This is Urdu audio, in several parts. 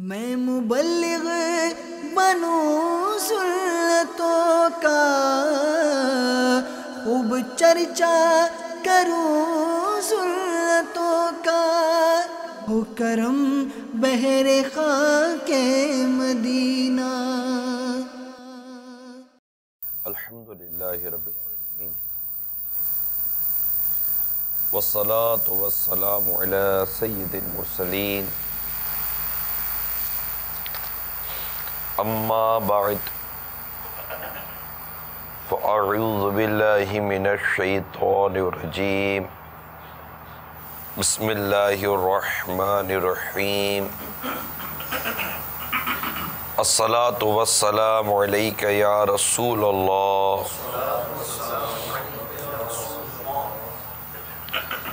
میں مبلغ بنوں سنتوں کا، خوب چرچا کروں سنتوں کا، ہو کرم بہر خاک مدینہ۔ الحمدللہ رب العالمین، والصلاة والسلام علی سید المرسلین، اما بعد فاعوذ باللہ من الشیطان الرجیم، بسم اللہ الرحمن الرحیم۔ الصلاة والسلام علیک یا رسول اللہ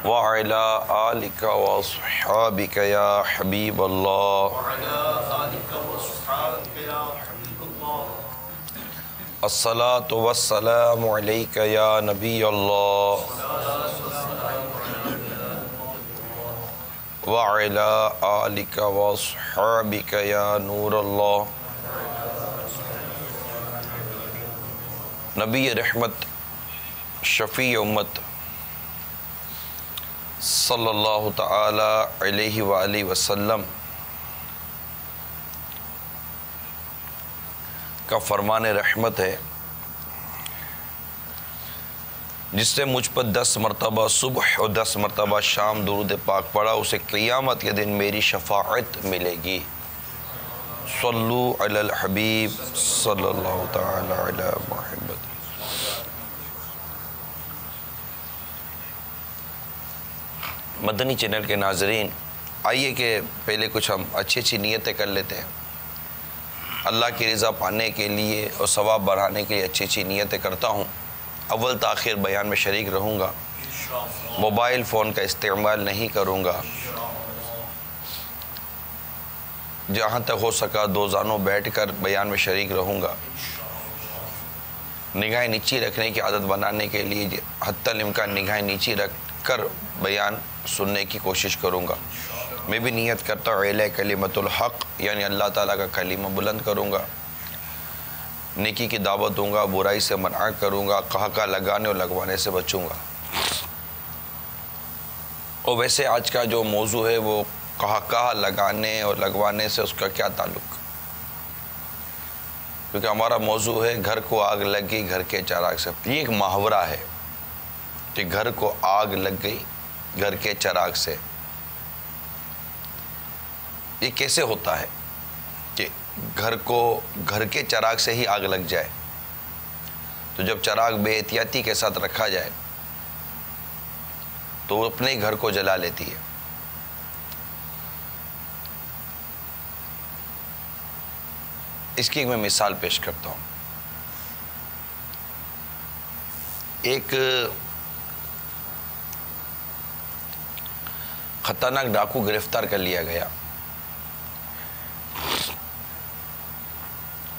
وعلی آلک واصحابک یا حبیب اللہ۔ الصلاة والسلام علیک یا نبی اللہ وعلی آلک واصحابک یا نور اللہ۔ نبی رحمت، شفیع امت صلی اللہ تعالی علیہ وآلہ وسلم کا فرمان رحمت ہے، جس نے مجھ پر 10 مرتبہ صبح اور 10 مرتبہ شام درود پاک پڑھا، اسے قیامت کے دن میری شفاعت ملے گی۔ صلو علی الحبیب صلی اللہ تعالی علی محمد۔ مدنی چینل کے ناظرین، آئیے کہ پہلے کچھ ہم اچھی نیتیں کر لیتے ہیں۔ اللہ کی رضا پانے کے لیے اور ثواب بڑھانے کے لیے اچھی نیتیں کرتا ہوں۔ اول تاخیر بیان میں شریک رہوں گا، موبائل فون کا استعمال نہیں کروں گا، جہاں تک ہو سکا دو زانوں بیٹھ کر بیان میں شریک رہوں گا۔ نگاہیں نیچی رکھنے کی عادت بنانے کے لیے حتی الامکان نگاہیں نیچی رکھ کر بیان سننے کی کوشش کروں گا۔ میں بھی نیت کرتا ہوں اعلی کلمت الحق، یعنی اللہ تعالیٰ کا کلمہ بلند کروں گا، نیکی کی دعوت دوں گا، برائی سے منع کروں گا، قہقہ لگانے اور لگوانے سے بچوں گا۔ اور ویسے آج کا جو موضوع ہے وہ قہقہ لگانے اور لگوانے سے اس کا کیا تعلق، کیونکہ ہمارا موضوع ہے گھر کو آگ لگ گئی گھر کے چراغ سے۔ یہ ایک محاورہ ہے کہ گھر کو آگ لگ گئی گھر کے چراغ سے۔ یہ کیسے ہوتا ہے کہ گھر کو گھر کے چراغ سے ہی آگ لگ جائے؟ تو جب چراغ بے احتیاطی کے ساتھ رکھا جائے تو وہ اپنے گھر کو جلا لیتی ہے۔ اس کی میں مثال پیش کرتا ہوں۔ ایک خطرناک ڈاکو گرفتار کر لیا گیا،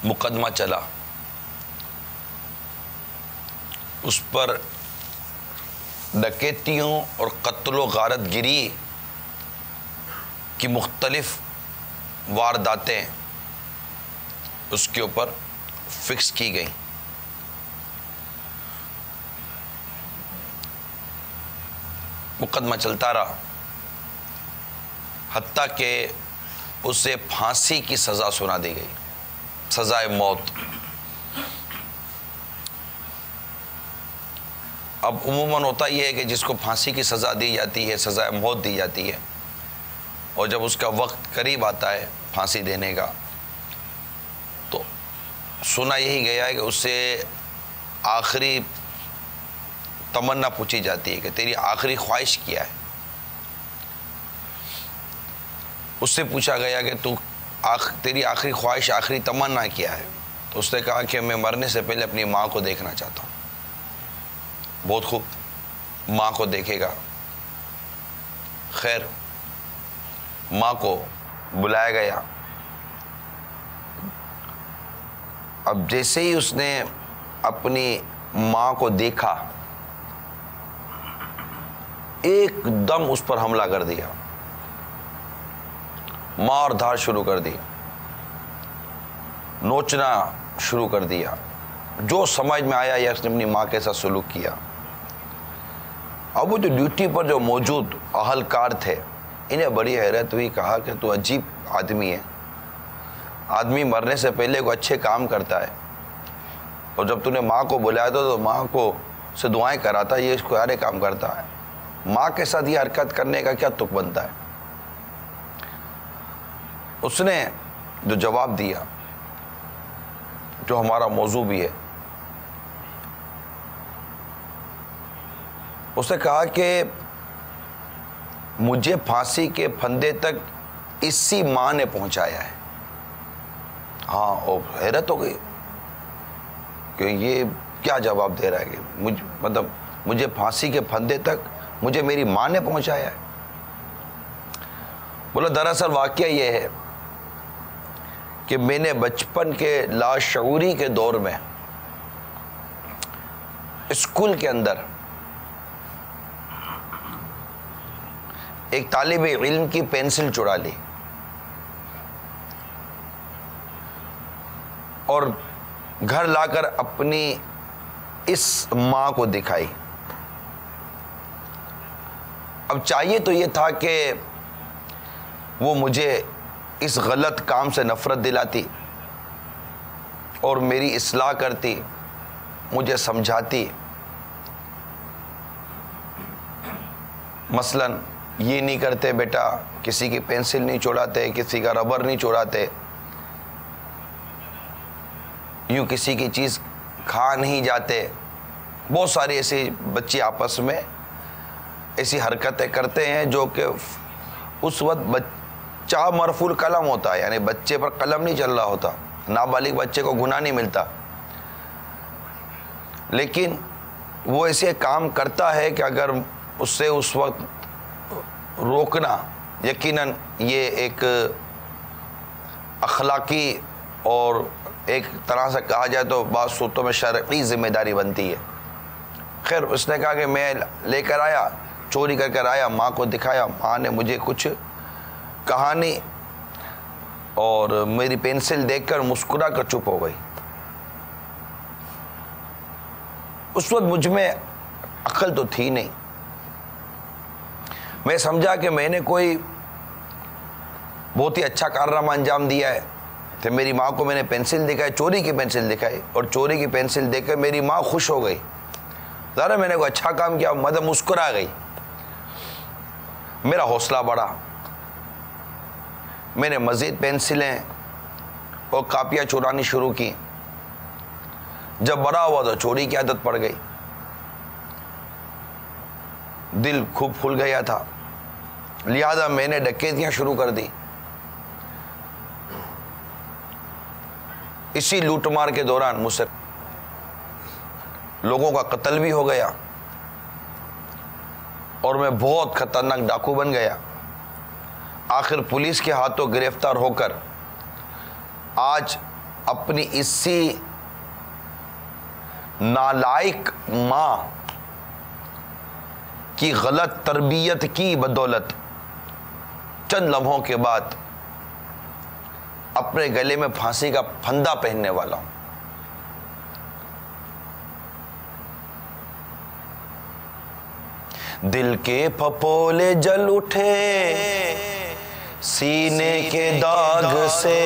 مقدمہ چلا، اس پر ڈکیتیوں اور قتل و غارت گری کی مختلف وارداتیں اس کے اوپر فکس کی گئیں۔ مقدمہ چلتا رہا حتیٰ کہ اسے پھانسی کی سزا سنا دی گئی، سزائے موت۔ اب عموماً ہوتا یہ ہے کہ جس کو پھانسی کی سزا دی جاتی ہے، سزائے موت دی جاتی ہے، اور جب اس کا وقت قریب آتا ہے پھانسی دینے کا تو سنا یہی گیا ہے کہ اس سے آخری تمنا پوچھی جاتی ہے کہ تیری آخری خواہش کیا ہے۔ اس سے پوچھا گیا کہ تیری آخری خواہش، آخری تمنا کیا ہے؟ تو اس نے کہا کہ میں مرنے سے پہلے اپنی ماں کو دیکھنا چاہتا ہوں۔ بہت خوب، ماں کو دیکھے گا۔ خیر، ماں کو بلایا گیا۔ اب جیسے ہی اس نے اپنی ماں کو دیکھا، ایک دم اس پر حملہ کر دیا، مار دھار شروع کر دی، نوچنا شروع کر دیا، جو سمجھ میں آیا یا اس نے اپنی ماں کے ساتھ سلوک کیا۔ اب وہ جو ڈیوٹی پر جو موجود اہلکار تھے انہیں بڑی حیرت ہوئی، کہا کہ تو عجیب آدمی ہے، آدمی مرنے سے پہلے کوئی اچھے کام کرتا ہے، اور جب تو نے ماں کو بلایا تو ماں کو سے دعائیں کراتا، یہ اس کو سارے کام کرتا ہے، ماں کے ساتھ یہ حرکت کرنے کا کیا تک بنتا ہے؟ اس نے جو جواب دیا، جو ہمارا موضوع بھی ہے، اس نے کہا کہ مجھے پھانسی کے پھندے تک اسی ماں نے پہنچایا ہے۔ ہاں، اور حیرت ہو گئی کہ یہ کیا جواب دے رہا ہے کہ مجھے پھانسی کے پھندے تک مجھے میری ماں نے پہنچایا ہے۔ بولا دراصل واقعہ یہ ہے کہ میں نے بچپن کے لاشعوری کے دور میں اسکول کے اندر ایک طالب علم کی پینسل چرا لی اور گھر لا کر اپنی اس ماں کو دکھائی۔ اب چاہیے تو یہ تھا کہ وہ مجھے اس غلط کام سے نفرت دلاتی اور میری اصلاح کرتی، مجھے سمجھاتی، مثلا یہ نہیں کرتے بیٹا، کسی کی پینسل نہیں چوراتے، کسی کا ربر نہیں چوراتے، یوں کسی کی چیز کھا نہیں جاتے۔ بہت ساری ایسی بچے آپس میں ایسی حرکتیں کرتے ہیں جو کہ اس وقت بچہ مرفوع قلم ہوتا ہے، یعنی بچے پر قلم نہیں چل رہا ہوتا، نابالغ بچے کو گناہ نہیں ملتا، لیکن وہ ایسے کام کرتا ہے کہ اگر اس سے اس وقت روکنا، یقیناً یہ ایک اخلاقی اور ایک طرح سے کہا جائے تو بعض صورتوں میں شرعی ذمہ داری بنتی ہے۔ خیر، اس نے کہا کہ میں لے کر آیا، چوری کر کر آیا، ماں کو دکھایا، ماں نے مجھے کچھ کہا نہیں اور میری پینسل دیکھ کر مسکرا کر چپ ہو گئی۔ اس وقت مجھ میں عقل تو تھی نہیں، میں سمجھا کہ میں نے کوئی بہت ہی اچھا کارنامہ انجام دیا ہے، کہ میری ماں کو میں نے پینسل دکھائی، چوری کی پینسل دکھائی، اور چوری کی پینسل دیکھ کر میری ماں خوش ہو گئی، ذرا میں نے کوئی اچھا کام کیا، مدد مسکرا گئی۔ میرا حوصلہ بڑھا، میں نے مزید پینسلیں اور کاپیاں چورانی شروع کی۔ جب بڑا ہوا تو چوری کی عادت پڑ گئی، دل خوب پھول گیا تھا، لہذا میں نے ڈکیتیاں شروع کر دی۔ اسی لوٹ مار کے دوران مجھ سے لوگوں کا قتل بھی ہو گیا اور میں بہت خطرناک ڈاکو بن گیا۔ آخر پولیس کے ہاتھوں گرفتار ہو کر آج اپنی اسی نالائق ماں کی غلط تربیت کی بدولت چند لمحوں کے بعد اپنے گلے میں پھانسی کا پھندا پہننے والا ہوں۔ دل کے پھپھولے جل اٹھے سینے کے داغ سے،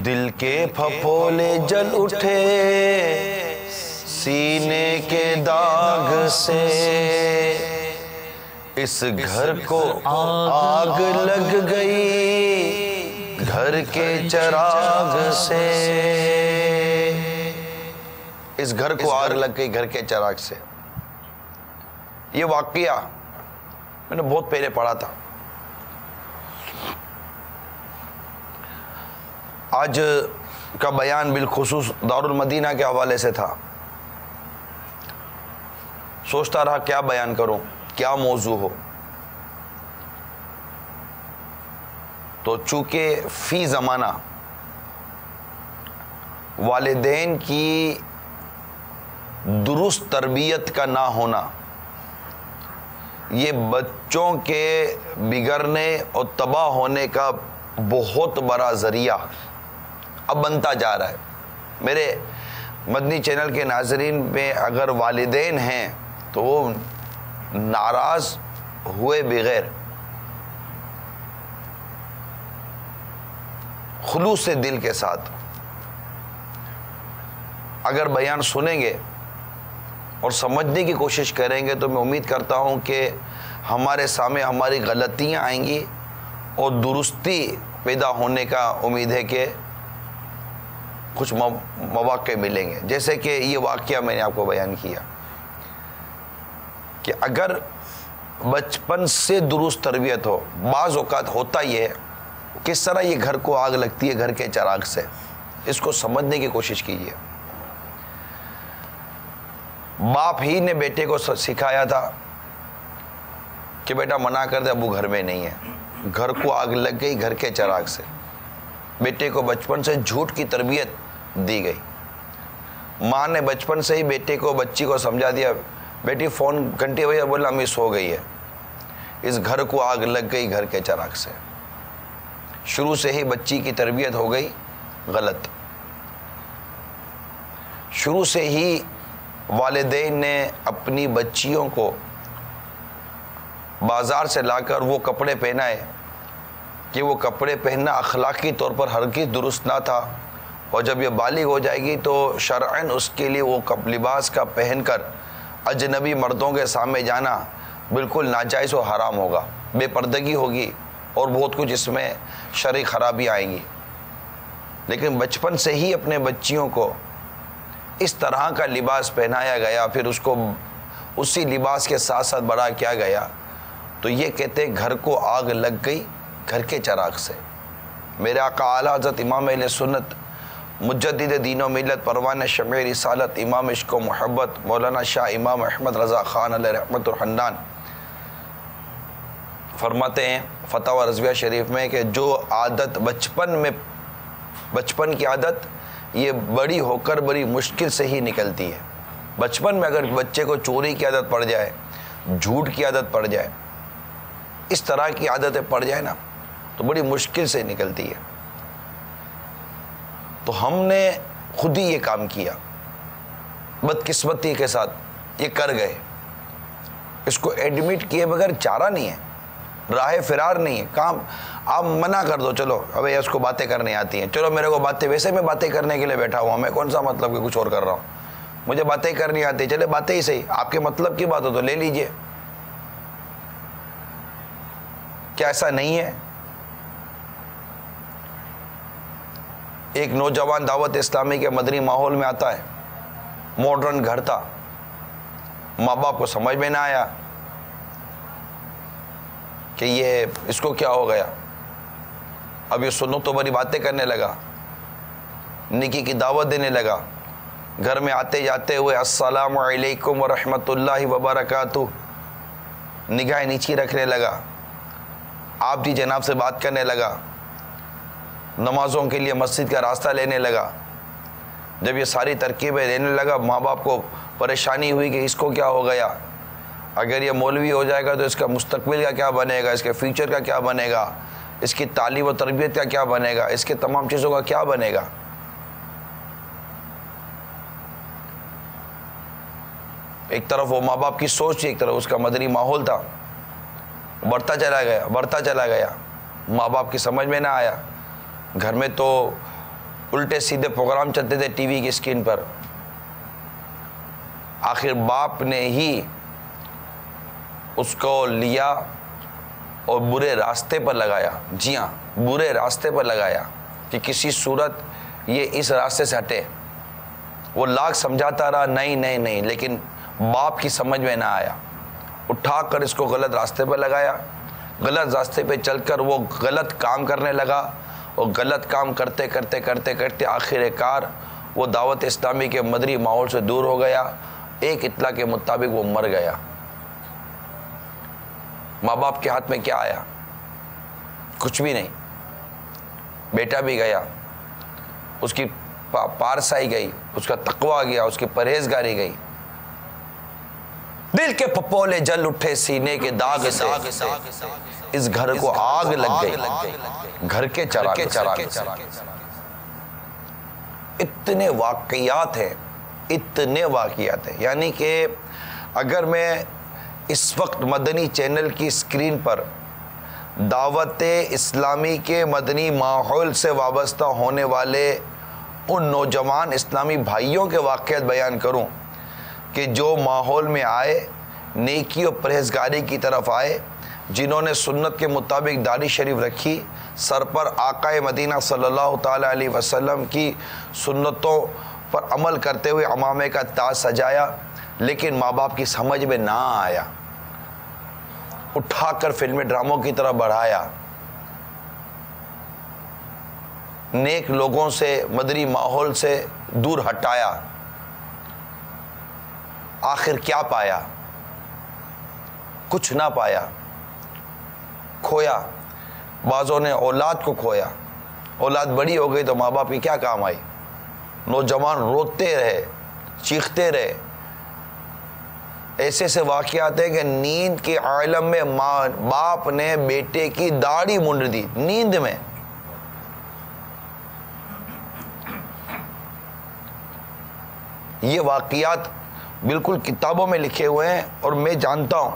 دل کے پھپھولے جل اٹھے سینے کے داغ سے، اس گھر کو آگ لگ گئی گھر کے چراغ سے، اس گھر کو آگ لگ گئی گھر کے چراغ سے۔ یہ واقعہ میں نے بہت پہلے پڑھا تھا۔ آج کا بیان بالخصوص دارالمدینہ کے حوالے سے تھا، سوچتا رہا کیا بیان کروں، کیا موضوع ہو، تو چونکہ فی زمانہ والدین کی درست تربیت کا نہ ہونا یہ بچوں کے بگڑنے اور تباہ ہونے کا بہت بڑا ذریعہ اب بنتا جا رہا ہے. میرے مدنی چینل کے ناظرین میں اگر والدین ہیں تو وہ ناراض ہوئے بغیر خلوص سے دل کے ساتھ اگر بیان سنیں گے اور سمجھنے کی کوشش کریں گے تو میں امید کرتا ہوں کہ ہمارے سامنے ہماری غلطیاں آئیں گی اور درستی پیدا ہونے کا امید ہے کہ کچھ مواقع ملیں گے. جیسے کہ یہ واقعہ میں نے آپ کو بیان کیا کہ اگر بچپن سے درست تربیت ہو, بعض اوقات ہوتا یہ ہے کس طرح یہ گھر کو آگ لگتی ہے گھر کے چراغ سے, اس کو سمجھنے کی کوشش کیجیے. باپ ہی نے بیٹے کو سکھایا تھا کہ بیٹا منع کر دے, ابو گھر میں نہیں ہے, گھر کو آگ لگ گئی گھر کے چراغ سے. بیٹے کو بچپن سے جھوٹ کی تربیت دی گئی. ماں نے بچپن سے ہی بیٹے کو بچی کو سمجھا دیا بیٹی فون گھنٹے ہوئی, بولا امی سو گئی ہے. اس گھر کو آگ لگ گئی گھر کے چراغ سے. شروع سے ہی بچی کی تربیت ہو گئی غلط. شروع سے ہی والدین نے اپنی بچیوں کو بازار سے لا کر وہ کپڑے پہنائے کہ وہ کپڑے پہننا اخلاقی طور پر ہرگز درست نہ تھا, اور جب یہ بالغ ہو جائے گی تو شرعاً اس کے لیے وہ لباس کا پہن کر اجنبی مردوں کے سامنے جانا بالکل ناجائز و حرام ہوگا, بے پردگی ہوگی اور بہت کچھ اس میں شرعی خرابی آئیں گی. لیکن بچپن سے ہی اپنے بچیوں کو اس طرح کا لباس پہنایا گیا, پھر اس کو اسی لباس کے ساتھ ساتھ بڑا کیا گیا, تو یہ کہتے گھر کو آگ لگ گئی گھر کے چراغ سے. میرے آقا اعلیٰ حضرت امام اہل سنت مجدد دین و ملت پروان شمع رسالت امام عشق و محبت مولانا شاہ امام احمد رضا خان علیہ رحمت الحنان فرماتے ہیں فتاوی رضویہ شریف میں کہ جو عادت بچپن کی عادت یہ بڑی ہو کر بڑی مشکل سے ہی نکلتی ہے. بچپن میں اگر بچے کو چوری کی عادت پڑ جائے, جھوٹ کی عادت پڑ جائے, اس طرح کی عادتیں پڑ جائے نا تو بڑی مشکل سے نکلتی ہے. تو ہم نے خود ہی یہ کام کیا, بدقسمتی کے ساتھ یہ کر گئے. اس کو ایڈمٹ کیے بغیر چارہ نہیں ہے, راہ فرار نہیں ہے. کام آپ منع کر دو, چلو اب اس کو باتیں کرنے آتی ہیں, چلو میرے کو باتیں, ویسے میں باتیں کرنے کے لیے بیٹھا ہوا, میں کون سا مطلب کہ کچھ اور کر رہا ہوں, مجھے باتیں کرنی آتی, چلے باتیں ہی صحیح, آپ کے مطلب کی بات ہو تو لے لیجئے. کیا ایسا نہیں ہے؟ ایک نوجوان دعوت اسلامی کے مدنی ماحول میں آتا ہے, ماڈرن گھر تھا, ماں باپ کو سمجھ میں نہ آیا کہ یہ اس کو کیا ہو گیا. اب یہ سنتوں بڑی باتیں کرنے لگا, نکی کی دعوت دینے لگا, گھر میں آتے جاتے ہوئے السلام علیکم ورحمۃ اللہ وبرکاتہ نگاہیں نیچی رکھنے لگا, آپ جی جناب سے بات کرنے لگا, نمازوں کے لیے مسجد کا راستہ لینے لگا. جب یہ ساری ترکیبیں لینے لگا, ماں باپ کو پریشانی ہوئی کہ اس کو کیا ہو گیا, اگر یہ مولوی ہو جائے گا تو اس کا مستقبل کا کیا بنے گا, اس کے فیوچر کا کیا بنے گا, اس کی تعلیم و تربیت کا کیا بنے گا, اس کے تمام چیزوں کا کیا بنے گا. ایک طرف وہ ماں باپ کی سوچ تھی, ایک طرف اس کا مدنی ماحول تھا. بڑھتا چلا گیا, ماں باپ کی سمجھ میں نہ آیا. گھر میں تو الٹے سیدھے پروگرام چلتے تھے ٹی وی کی اسکرین پر. آخر باپ نے ہی اس کو لیا اور برے راستے پر لگایا. جی ہاں, برے راستے پر لگایا کہ کسی صورت یہ اس راستے سے ہٹے. وہ لاکھ سمجھاتا رہا, نہیں, لیکن باپ کی سمجھ میں نہ آیا. اٹھا کر اس کو غلط راستے پر لگایا. غلط راستے پہ چل کر وہ غلط کام کرنے لگا, اور غلط کام کرتے آخر کار وہ دعوت اسلامی کے مدنی ماحول سے دور ہو گیا. ایک اطلاع کے مطابق وہ مر گیا. ماں باپ کے ہاتھ میں کیا آیا؟ کچھ بھی نہیں. بیٹا بھی گیا, اس کی پارسائی گئی, اس کا تقویٰ گیا, اس کی پرہیزگاری گئی. دل کے پپولے جل اٹھے سینے کے داغ سے، اس گھر کو آگ لگ گئی گھر کے چراغ سے۔ اتنے واقعات ہیں، یعنی کہ اگر میں اس وقت مدنی چینل کی اسکرین پر دعوت اسلامی کے مدنی ماحول سے وابستہ ہونے والے ان نوجوان اسلامی بھائیوں کے واقعات بیان کروں کہ جو ماحول میں آئے، نیکی اور پرہیزگاری کی طرف آئے، جنہوں نے سنت کے مطابق داڑھی شریف رکھی، سر پر آقا مدینہ صلی اللہ تعالیٰ علیہ وسلم کی سنتوں پر عمل کرتے ہوئے عمامے کا تاج سجایا، لیکن ماں باپ کی سمجھ میں نہ آیا، اٹھا کر فلمی ڈراموں کی طرف بڑھایا، نیک لوگوں سے، مدنی ماحول سے دور ہٹایا، آخر کیا پایا؟ کچھ نہ پایا، کھویا۔ بعضوں نے اولاد کو کھویا، اولاد بڑی ہو گئی تو ماں باپ کی کیا کام آئی؟ نوجوان روتے رہے، چیختے رہے۔ ایسے واقعات ہیں کہ نیند کے عالم میں ماں باپ نے بیٹے کی داڑھی منڈ دی، نیند میں۔ یہ واقعات بالکل کتابوں میں لکھے ہوئے ہیں، اور میں جانتا ہوں،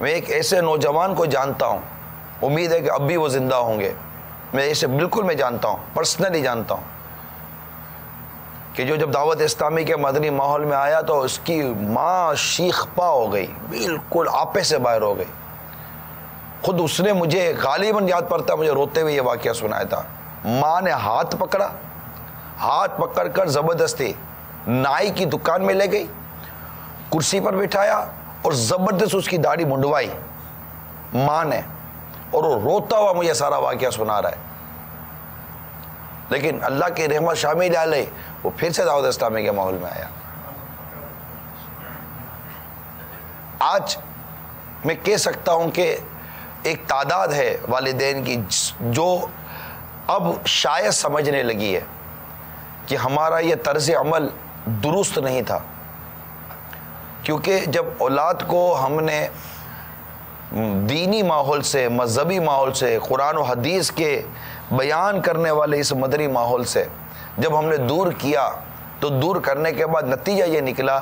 میں ایک ایسے نوجوان کو جانتا ہوں، امید ہے کہ اب بھی وہ زندہ ہوں گے، میں اسے بالکل میں جانتا ہوں، پرسنلی جانتا ہوں، کہ جو جب دعوت اسلامی کے مدنی ماحول میں آیا تو اس کی ماں شیخ پا ہو گئی، بالکل آپے سے باہر ہو گئی۔ خود اس نے مجھے غالباً یاد پڑتا، مجھے روتے ہوئے یہ واقعہ سنایا تھا۔ ماں نے ہاتھ پکڑ کر زبردستی نائی کی دکان میں لے گئی، کرسی پر بٹھایا اور زبردست اس کی داڑھی منڈوائی ماں نے، اور وہ روتا ہوا مجھے سارا واقعہ سنا رہا ہے۔ لیکن اللہ کی رحمت شامل علیہ وہ پھر سے دعوت اسلامی کے ماحول میں آیا۔ آج میں کہہ سکتا ہوں کہ ایک تعداد ہے والدین کی جو اب شاید سمجھنے لگی ہے کہ ہمارا یہ طرز عمل درست نہیں تھا، کیونکہ جب اولاد کو ہم نے دینی ماحول سے، مذہبی ماحول سے، قرآن و حدیث کے بیان کرنے والے اس مدنی ماحول سے جب ہم نے دور کیا، تو دور کرنے کے بعد نتیجہ یہ نکلا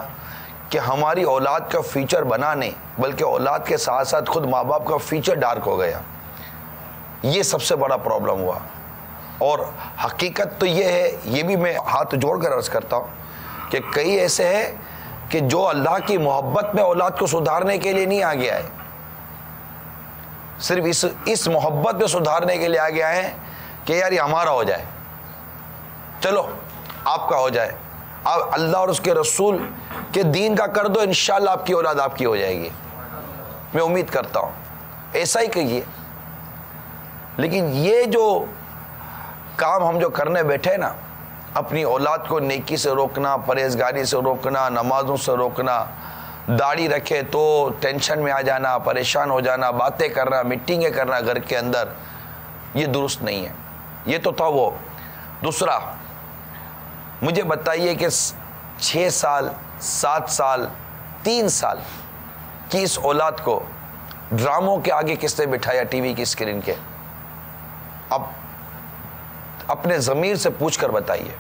کہ ہماری اولاد کا فیوچر بنا نہیں، بلکہ اولاد کے ساتھ ساتھ خود ماں باپ کا فیوچر ڈارک ہو گیا۔ یہ سب سے بڑا پرابلم ہوا، اور حقیقت تو یہ ہے، یہ بھی میں ہاتھ جوڑ کر عرض کرتا ہوں کہ کئی ایسے ہیں کہ جو اللہ کی محبت میں اولاد کو سدھارنے کے لیے نہیں آگے آئے، صرف اس محبت میں سدھارنے کے لیے آگے آئے ہیں کہ یار یہ ہمارا ہو جائے، چلو آپ کا ہو جائے، آپ اللہ اور اس کے رسول کے دین کا کر دو، انشاءاللہ آپ کی اولاد آپ کی ہو جائے گی۔ میں امید کرتا ہوں ایسا ہی کہیے۔ لیکن یہ جو کام ہم جو کرنے بیٹھے نا، اپنی اولاد کو نیکی سے روکنا، پرہیزگاری سے روکنا، نمازوں سے روکنا، داڑھی رکھے تو ٹینشن میں آ جانا، پریشان ہو جانا، باتیں کرنا، میٹنگیں کرنا گھر کے اندر، یہ درست نہیں ہے۔ یہ تو تھا وہ۔ دوسرا، مجھے بتائیے کہ 6 سال، 7 سال، 3 سال کی اس اولاد کو ڈراموں کے آگے کس نے بٹھایا، ٹی وی کی اسکرین کے؟ اب اپنے ضمیر سے پوچھ کر بتائیے،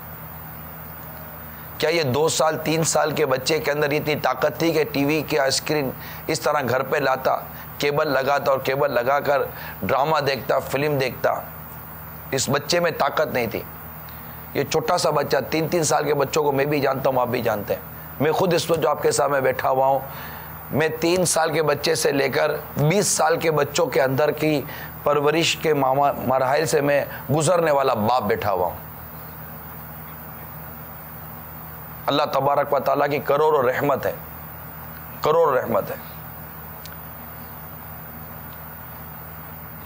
کیا یہ 2 سال 3 سال کے بچے کے اندر اتنی طاقت تھی کہ ٹی وی کی اسکرین اس طرح گھر پہ لاتا، کیبل لگاتا اور کیبل لگا کر ڈرامہ دیکھتا، فلم دیکھتا؟ اس بچے میں طاقت نہیں تھی۔ یہ چھوٹا سا بچہ، 3 سال کے بچوں کو میں بھی جانتا ہوں، آپ بھی جانتے ہیں، میں خود اس وقت جو آپ کے سامنے بیٹھا ہوا ہوں، میں 3 سال کے بچے سے لے کر 20 سال کے بچوں کے اندر کی پرورش کے مراحل سے میں گزرنے والا باپ بیٹھا ہوا ہوں۔ اللہ تبارک و تعالیٰ کی کروڑوں رحمت ہے، کروڑوں رحمت ہے۔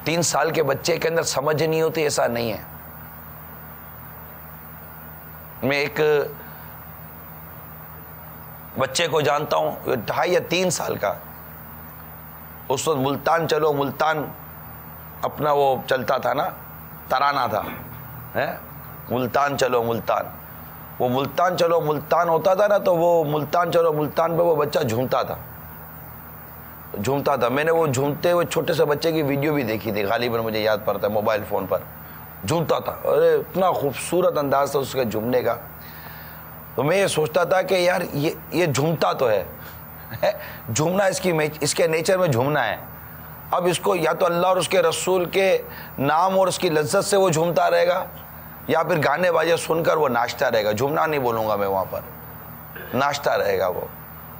3 سال کے بچے کے اندر سمجھ نہیں ہوتی، ایسا نہیں ہے۔ میں ایک بچے کو جانتا ہوں، 2.5 یا 3 سال کا، اس وقت ملتان چلو ملتان اپنا وہ چلتا تھا نا، ترانہ تھا، ملتان چلو ملتان، وہ ملتان چلو ملتان ہوتا تھا نا، تو وہ ملتان چلو ملتان پہ وہ بچہ جھومتا تھا، جھومتا تھا. میں نے وہ جھومتے ہوئے چھوٹے سے بچے کی ویڈیو بھی دیکھی تھی, غالباً مجھے یاد پڑتا ہے, موبائل فون پر جھومتا تھا. ارے اتنا خوبصورت انداز تھا اس کے جھومنے کا. تو میں یہ سوچتا تھا کہ یار یہ جھومتا تو ہے, جھومنا اس کے نیچر میں جھومنا ہے. اب اس کو یا تو اللہ اور اس کے رسول کے نام اور اس کی لذت سے وہ جھومتا رہے گا, یا پھر گانے باجے سن کر وہ ناچتا رہے گا. جھومنا نہیں بولوں گا میں وہاں پر, ناچتا رہے گا وہ.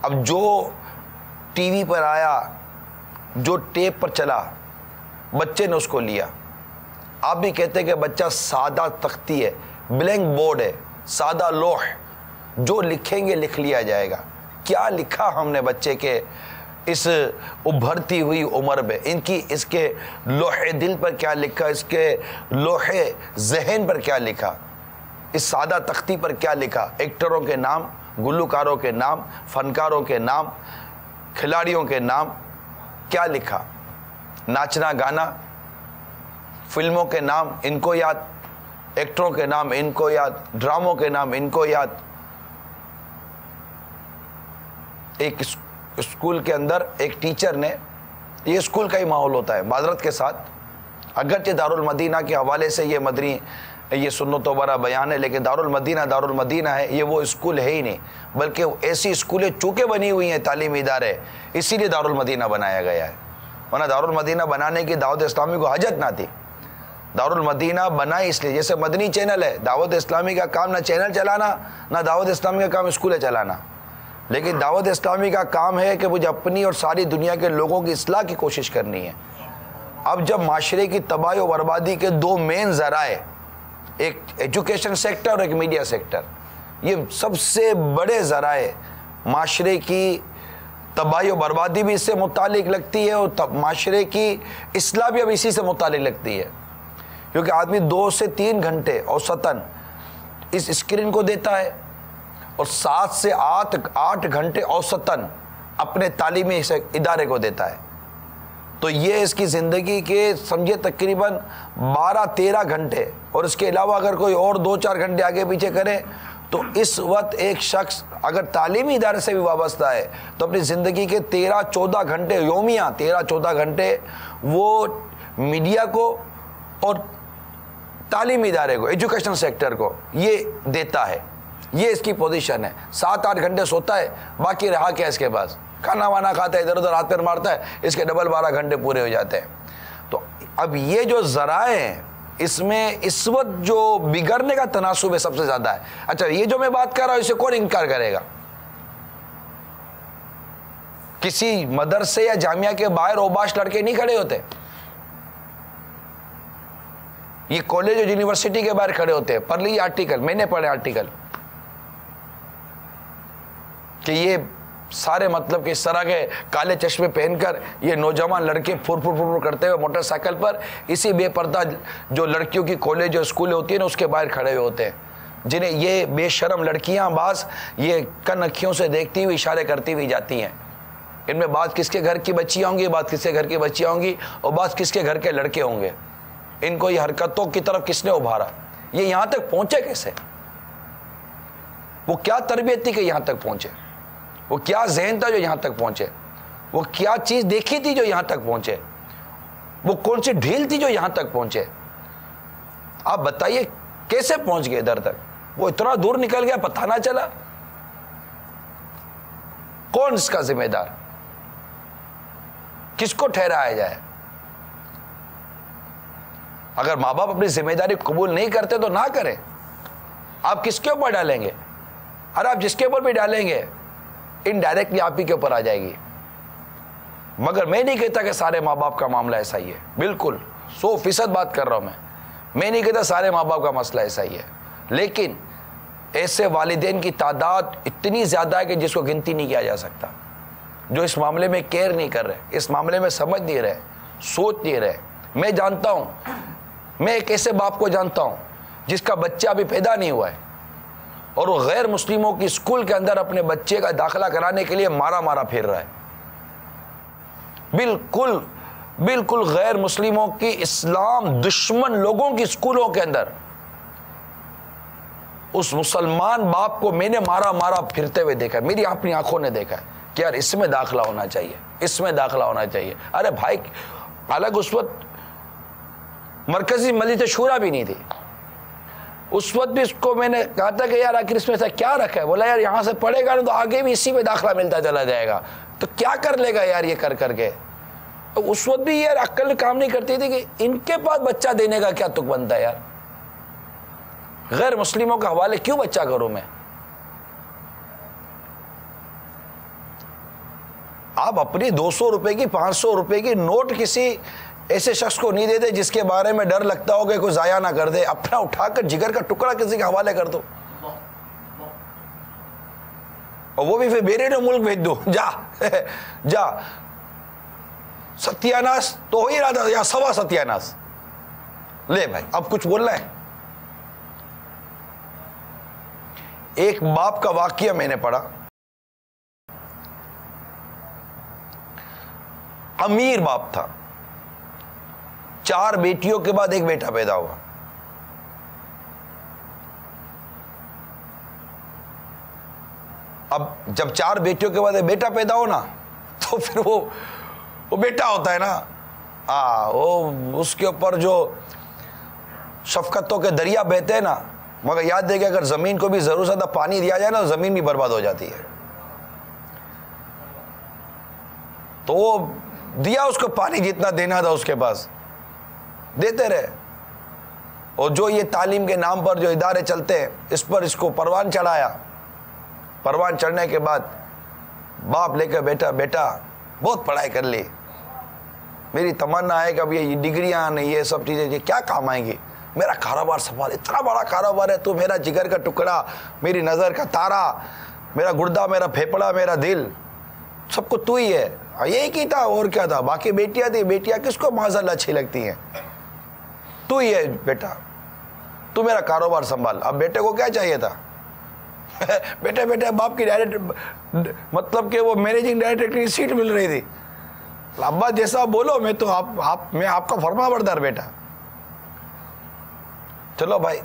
اب جو ٹی وی پر آیا, جو ٹیپ پر چلا, بچے نے اس کو لیا. آپ بھی کہتے ہیں کہ بچہ سادہ تختی ہے, بلینک بورڈ ہے, سادہ لوح, جو لکھیں گے لکھ لیا جائے گا. کیا لکھا ہم نے بچے کے اس ابھرتی ہوئی عمر میں, اس کے لوح دل پر کیا لکھا, اس کے لوح ذہن پر کیا لکھا, اس سادہ تختی پر کیا لکھا. ایکٹروں کے نام, گلوکاروں کے نام, فنکاروں کے نام, کھلاڑیوں کے نام کیا لکھا. ناچنا گانا, فلموں کے نام ان کو یاد, ایکٹروں کے نام ان کو یاد, ڈراموں کے نام ان کو یاد. ایک اسکول کے اندر ایک ٹیچر نے, یہ اسکول کا ہی ماحول ہوتا ہے معذرت کے ساتھ, اگرچہ دارالمدینہ کے حوالے سے یہ مدنی یہ سنت و برا بیان ہے, لیکن دارالمدینہ ہے, یہ وہ اسکول ہے ہی نہیں, بلکہ ایسی اسکولیں چونکہ بنی ہوئی ہیں تعلیمی ادارے, اسی لیے دارالمدینہ بنایا گیا ہے. ورنہ دارالمدینہ بنانے کی دعوت اسلامی کو حاجت نہ تھی. دارالمدینہ بنا اس لیے, جیسے مدنی چینل ہے, دعوت اسلامی کا کام نہ چینل چلانا, نہ دعوت اسلامی کا کام اسکولیں چلانا, لیکن دعوت اسلامی کا کام ہے کہ مجھے اپنی اور ساری دنیا کے لوگوں کی اصلاح کی کوشش کرنی ہے. اب جب معاشرے کی تباہی و بربادی کے دو مین ذرائع, ایک ایجوکیشن سیکٹر اور ایک میڈیا سیکٹر, یہ سب سے بڑے ذرائع, معاشرے کی تباہی و بربادی بھی اس سے متعلق لگتی ہے اور معاشرے کی اصلاح بھی اب اسی سے متعلق لگتی ہے. کیونکہ آدمی 2 سے 3 گھنٹے اوسطاً اس اسکرین کو دیتا ہے اور 7 سے 8 گھنٹے اوسطاً اپنے تعلیمی ادارے کو دیتا ہے. تو یہ اس کی زندگی کے سمجھے تقریباً 12-13 گھنٹے, اور اس کے علاوہ اگر کوئی اور 2-4 گھنٹے آگے پیچھے کرے تو اس وقت ایک شخص اگر تعلیمی ادارے سے بھی وابستہ ہے تو اپنی زندگی کے 13-14 گھنٹے یومیہ 13-14 گھنٹے وہ میڈیا کو اور تعلیمی ادارے کو, ایجوکیشن سیکٹر کو یہ دیتا ہے. یہ اس کی پوزیشن ہے. 7-8 گھنٹے سوتا ہے, باقی رہا کیا اس کے پاس, کھانا وانا کھاتا ہے, ادھر ادھر ہاتھ پیر مارتا ہے, اس کے ڈبل 12 گھنٹے پورے ہو جاتے ہیں. تو اب یہ جو ذرائع ہیں اس میں اس وقت جو بگڑنے کا تناسب ہے سب سے زیادہ ہے. اچھا یہ جو میں بات کر رہا ہوں اسے کون انکار کرے گا؟ کسی مدرسے یا جامعہ کے باہر اوباش لڑکے نہیں کھڑے ہوتے, یہ کالج اور یونیورسٹی کے باہر کھڑے ہوتے ہیں. پڑھ لیجیے آرٹیکل, میں نے پڑھے آرٹیکل کہ یہ سارے مطلب کہ اس طرح کے کالے چشمے پہن کر یہ نوجوان لڑکے پھر کرتے ہوئے موٹر سائیکل پر اسی بے پردہ جو لڑکیوں کی کالج اور اسکولیں ہوتی ہیں نا اس کے باہر کھڑے ہوئے ہوتے ہیں, جنہیں یہ بے شرم لڑکیاں بعض یہ کن اکھیوں سے دیکھتی ہوئی اشارے کرتی ہوئی جاتی ہیں. ان میں بعض کس کے گھر کی بچیاں ہوں گی, بعض کس کے گھر کی بچیاں ہوں گی, اور بعض کس کے گھر کے لڑکے ہوں گے. ان کو یہ حرکتوں کی طرف کس نے ابھارا, یہ یہاں تک پہنچے کیسے, وہ کیا تربیت تھی کہ یہاں تک پہنچے, وہ کیا ذہن تھا جو یہاں تک پہنچے, وہ کیا چیز دیکھی تھی جو یہاں تک پہنچے, وہ کون سی ڈھیل تھی جو یہاں تک پہنچے. آپ بتائیے کیسے پہنچ گئے ادھر تک, وہ اتنا دور نکل گیا پتہ نہ چلا. کون اس کا ذمہ دار, کس کو ٹھہرایا جائے؟ اگر ماں باپ اپنی ذمہ داری قبول نہیں کرتے تو نہ کریں. آپ کس کے اوپر ڈالیں گے؟ ارے آپ جس کے اوپر بھی ڈالیں گے انڈائریکٹلی آپ ہی کے اوپر آ جائے گی. مگر میں نہیں کہتا کہ سارے ماں باپ کا معاملہ ایسا ہی ہے, بالکل 100% بات کر رہا ہوں میں نہیں کہتا سارے ماں باپ کا مسئلہ ایسا ہی ہے, لیکن ایسے والدین کی تعداد اتنی زیادہ ہے کہ جس کو گنتی نہیں کیا جا سکتا, جو اس معاملے میں کیئر نہیں کر رہے, اس معاملے میں سمجھ نہیں رہے, سوچ نہیں رہے. میں جانتا ہوں, میں ایک ایسے باپ کو جانتا ہوں جس کا بچہ ابھی پیدا نہیں ہوا ہے اور وہ غیر مسلموں کی اسکول کے اندر اپنے بچے کا داخلہ کرانے کے لیے مارا پھر رہا ہے. بالکل غیر مسلموں کی اسلام دشمن لوگوں کی اسکولوں کے اندر اس مسلمان باپ کو میں نے مارا پھرتے ہوئے دیکھا ہے، میری اپنی آنکھوں نے دیکھا ہے کہ یار اس میں داخلہ ہونا چاہیے، اس میں داخلہ ہونا چاہیے. ارے بھائی، الگ اس وقت مرکزی مجلس شورا بھی نہیں تھی، اس وقت بھی اس کو میں نے کہا تھا کہ یار آخر اس میں ایسا کیا رکھا ہے؟ بولا یار یہاں سے پڑھے گا نا تو آگے بھی اسی میں داخلہ ملتا چلا جائے گا، تو کیا کر لے گا یار یہ کر کے. اس وقت بھی یار عقل کام نہیں کرتی تھی کہ ان کے پاس بچہ دینے کا کیا تک بنتا ہے یار، غیر مسلموں کے حوالے کیوں بچہ کروں میں. آپ اپنی 200 روپے کی 500 روپے کی نوٹ کسی ایسے شخص کو نہیں دیتے جس کے بارے میں ڈر لگتا ہو کہ کوئی ضائع نہ کر دے، اپنا اٹھا کر جگر کا ٹکڑا کسی کے حوالے کر دو، اور وہ بھی پھر بیرے نے ملک بھیج دو، جا ستیاناس تو ہو ہی رہا تھا یا سوا ستیاناس. لے بھائی اب کچھ بولنا ہے. ایک باپ کا واقعہ میں نے پڑھا، امیر باپ تھا، 4 بیٹیوں کے بعد ایک بیٹا پیدا ہوا. اب جب 4 بیٹیوں کے بعد ایک بیٹا پیدا ہو نا تو پھر وہ بیٹا ہوتا ہے نا، وہ اس کے اوپر جو شفقتوں کے دریا بہتے ہیں نا، مگر یاد دے کہ اگر زمین کو بھی ضرورت زیادہ پانی دیا جائے نا تو زمین بھی برباد ہو جاتی ہے. تو وہ دیا اس کو پانی جتنا دینا تھا اس کے پاس، دیتے رہے. اور جو یہ تعلیم کے نام پر جو ادارے چلتے ہیں اس پر اس کو پروان چڑھایا. پروان چڑھنے کے بعد باپ لے کر بیٹا بہت پڑھائی کر لی، میری تمنا ہے کہ اب یہ ڈگریاں نہیں، یہ سب چیزیں یہ کیا کام آئیں گی، میرا کاروبار سنبھال، اتنا بڑا کاروبار ہے تو، میرا جگر کا ٹکڑا، میری نظر کا تارا، میرا گردہ، میرا پھیپڑا، میرا دل، سب کو تو ہی ہے. یہی کی تھا اور کیا تھا، باقی بیٹیاں تھی، بیٹیاں کس کو معاذاللہ اچھی لگتی ہیں، تو ہی ہے بیٹا، تو میرا کاروبار سنبھال. اب بیٹے کو کیا چاہیے تھا، بیٹے باپ کی ڈائریکٹ مطلب کہ وہ مینیجنگ ڈائریکٹر کی سیٹ مل رہی تھی. ابا جیسا بولو میں تو میں آپ کا فرما بردار بیٹا. چلو بھائی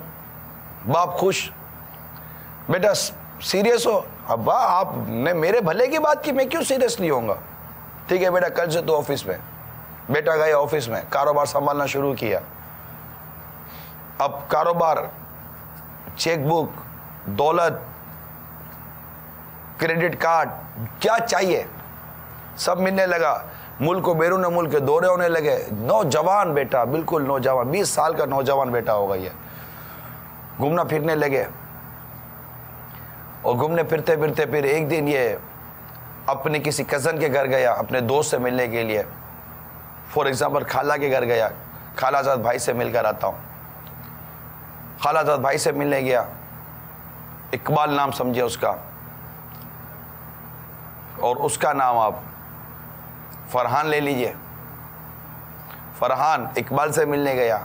باپ خوش، بیٹا سیریس ہو، ابا آپ نے میرے بھلے کی بات کی، میں کیوں سیریس نہیں ہوں گا. ٹھیک ہے بیٹا کل سے تو آفس میں. بیٹا گئے آفس میں، کاروبار سنبھالنا شروع کیا. اب کاروبار، چیک بک، دولت، کریڈٹ کارڈ، کیا چاہیے سب ملنے لگا. ملک و بیرون ملک کے دورے ہونے لگے. نوجوان بیٹا، بالکل نوجوان، 20 سال کا نوجوان بیٹا ہوگا یہ. گھومنا پھرنے لگے، اور گھومنے پھرتے پھر ایک دن یہ اپنے کسی کزن کے گھر گیا اپنے دوست سے ملنے کے لیے. فار ایگزامپل خالہ کے گھر گیا، خالہ زاد بھائی سے مل کر آتا ہوں. خالہ زاد بھائی سے ملنے گیا، اقبال نام سمجھے اس کا، اور اس کا نام آپ فرحان لے لیجئے. فرحان اقبال سے ملنے گیا.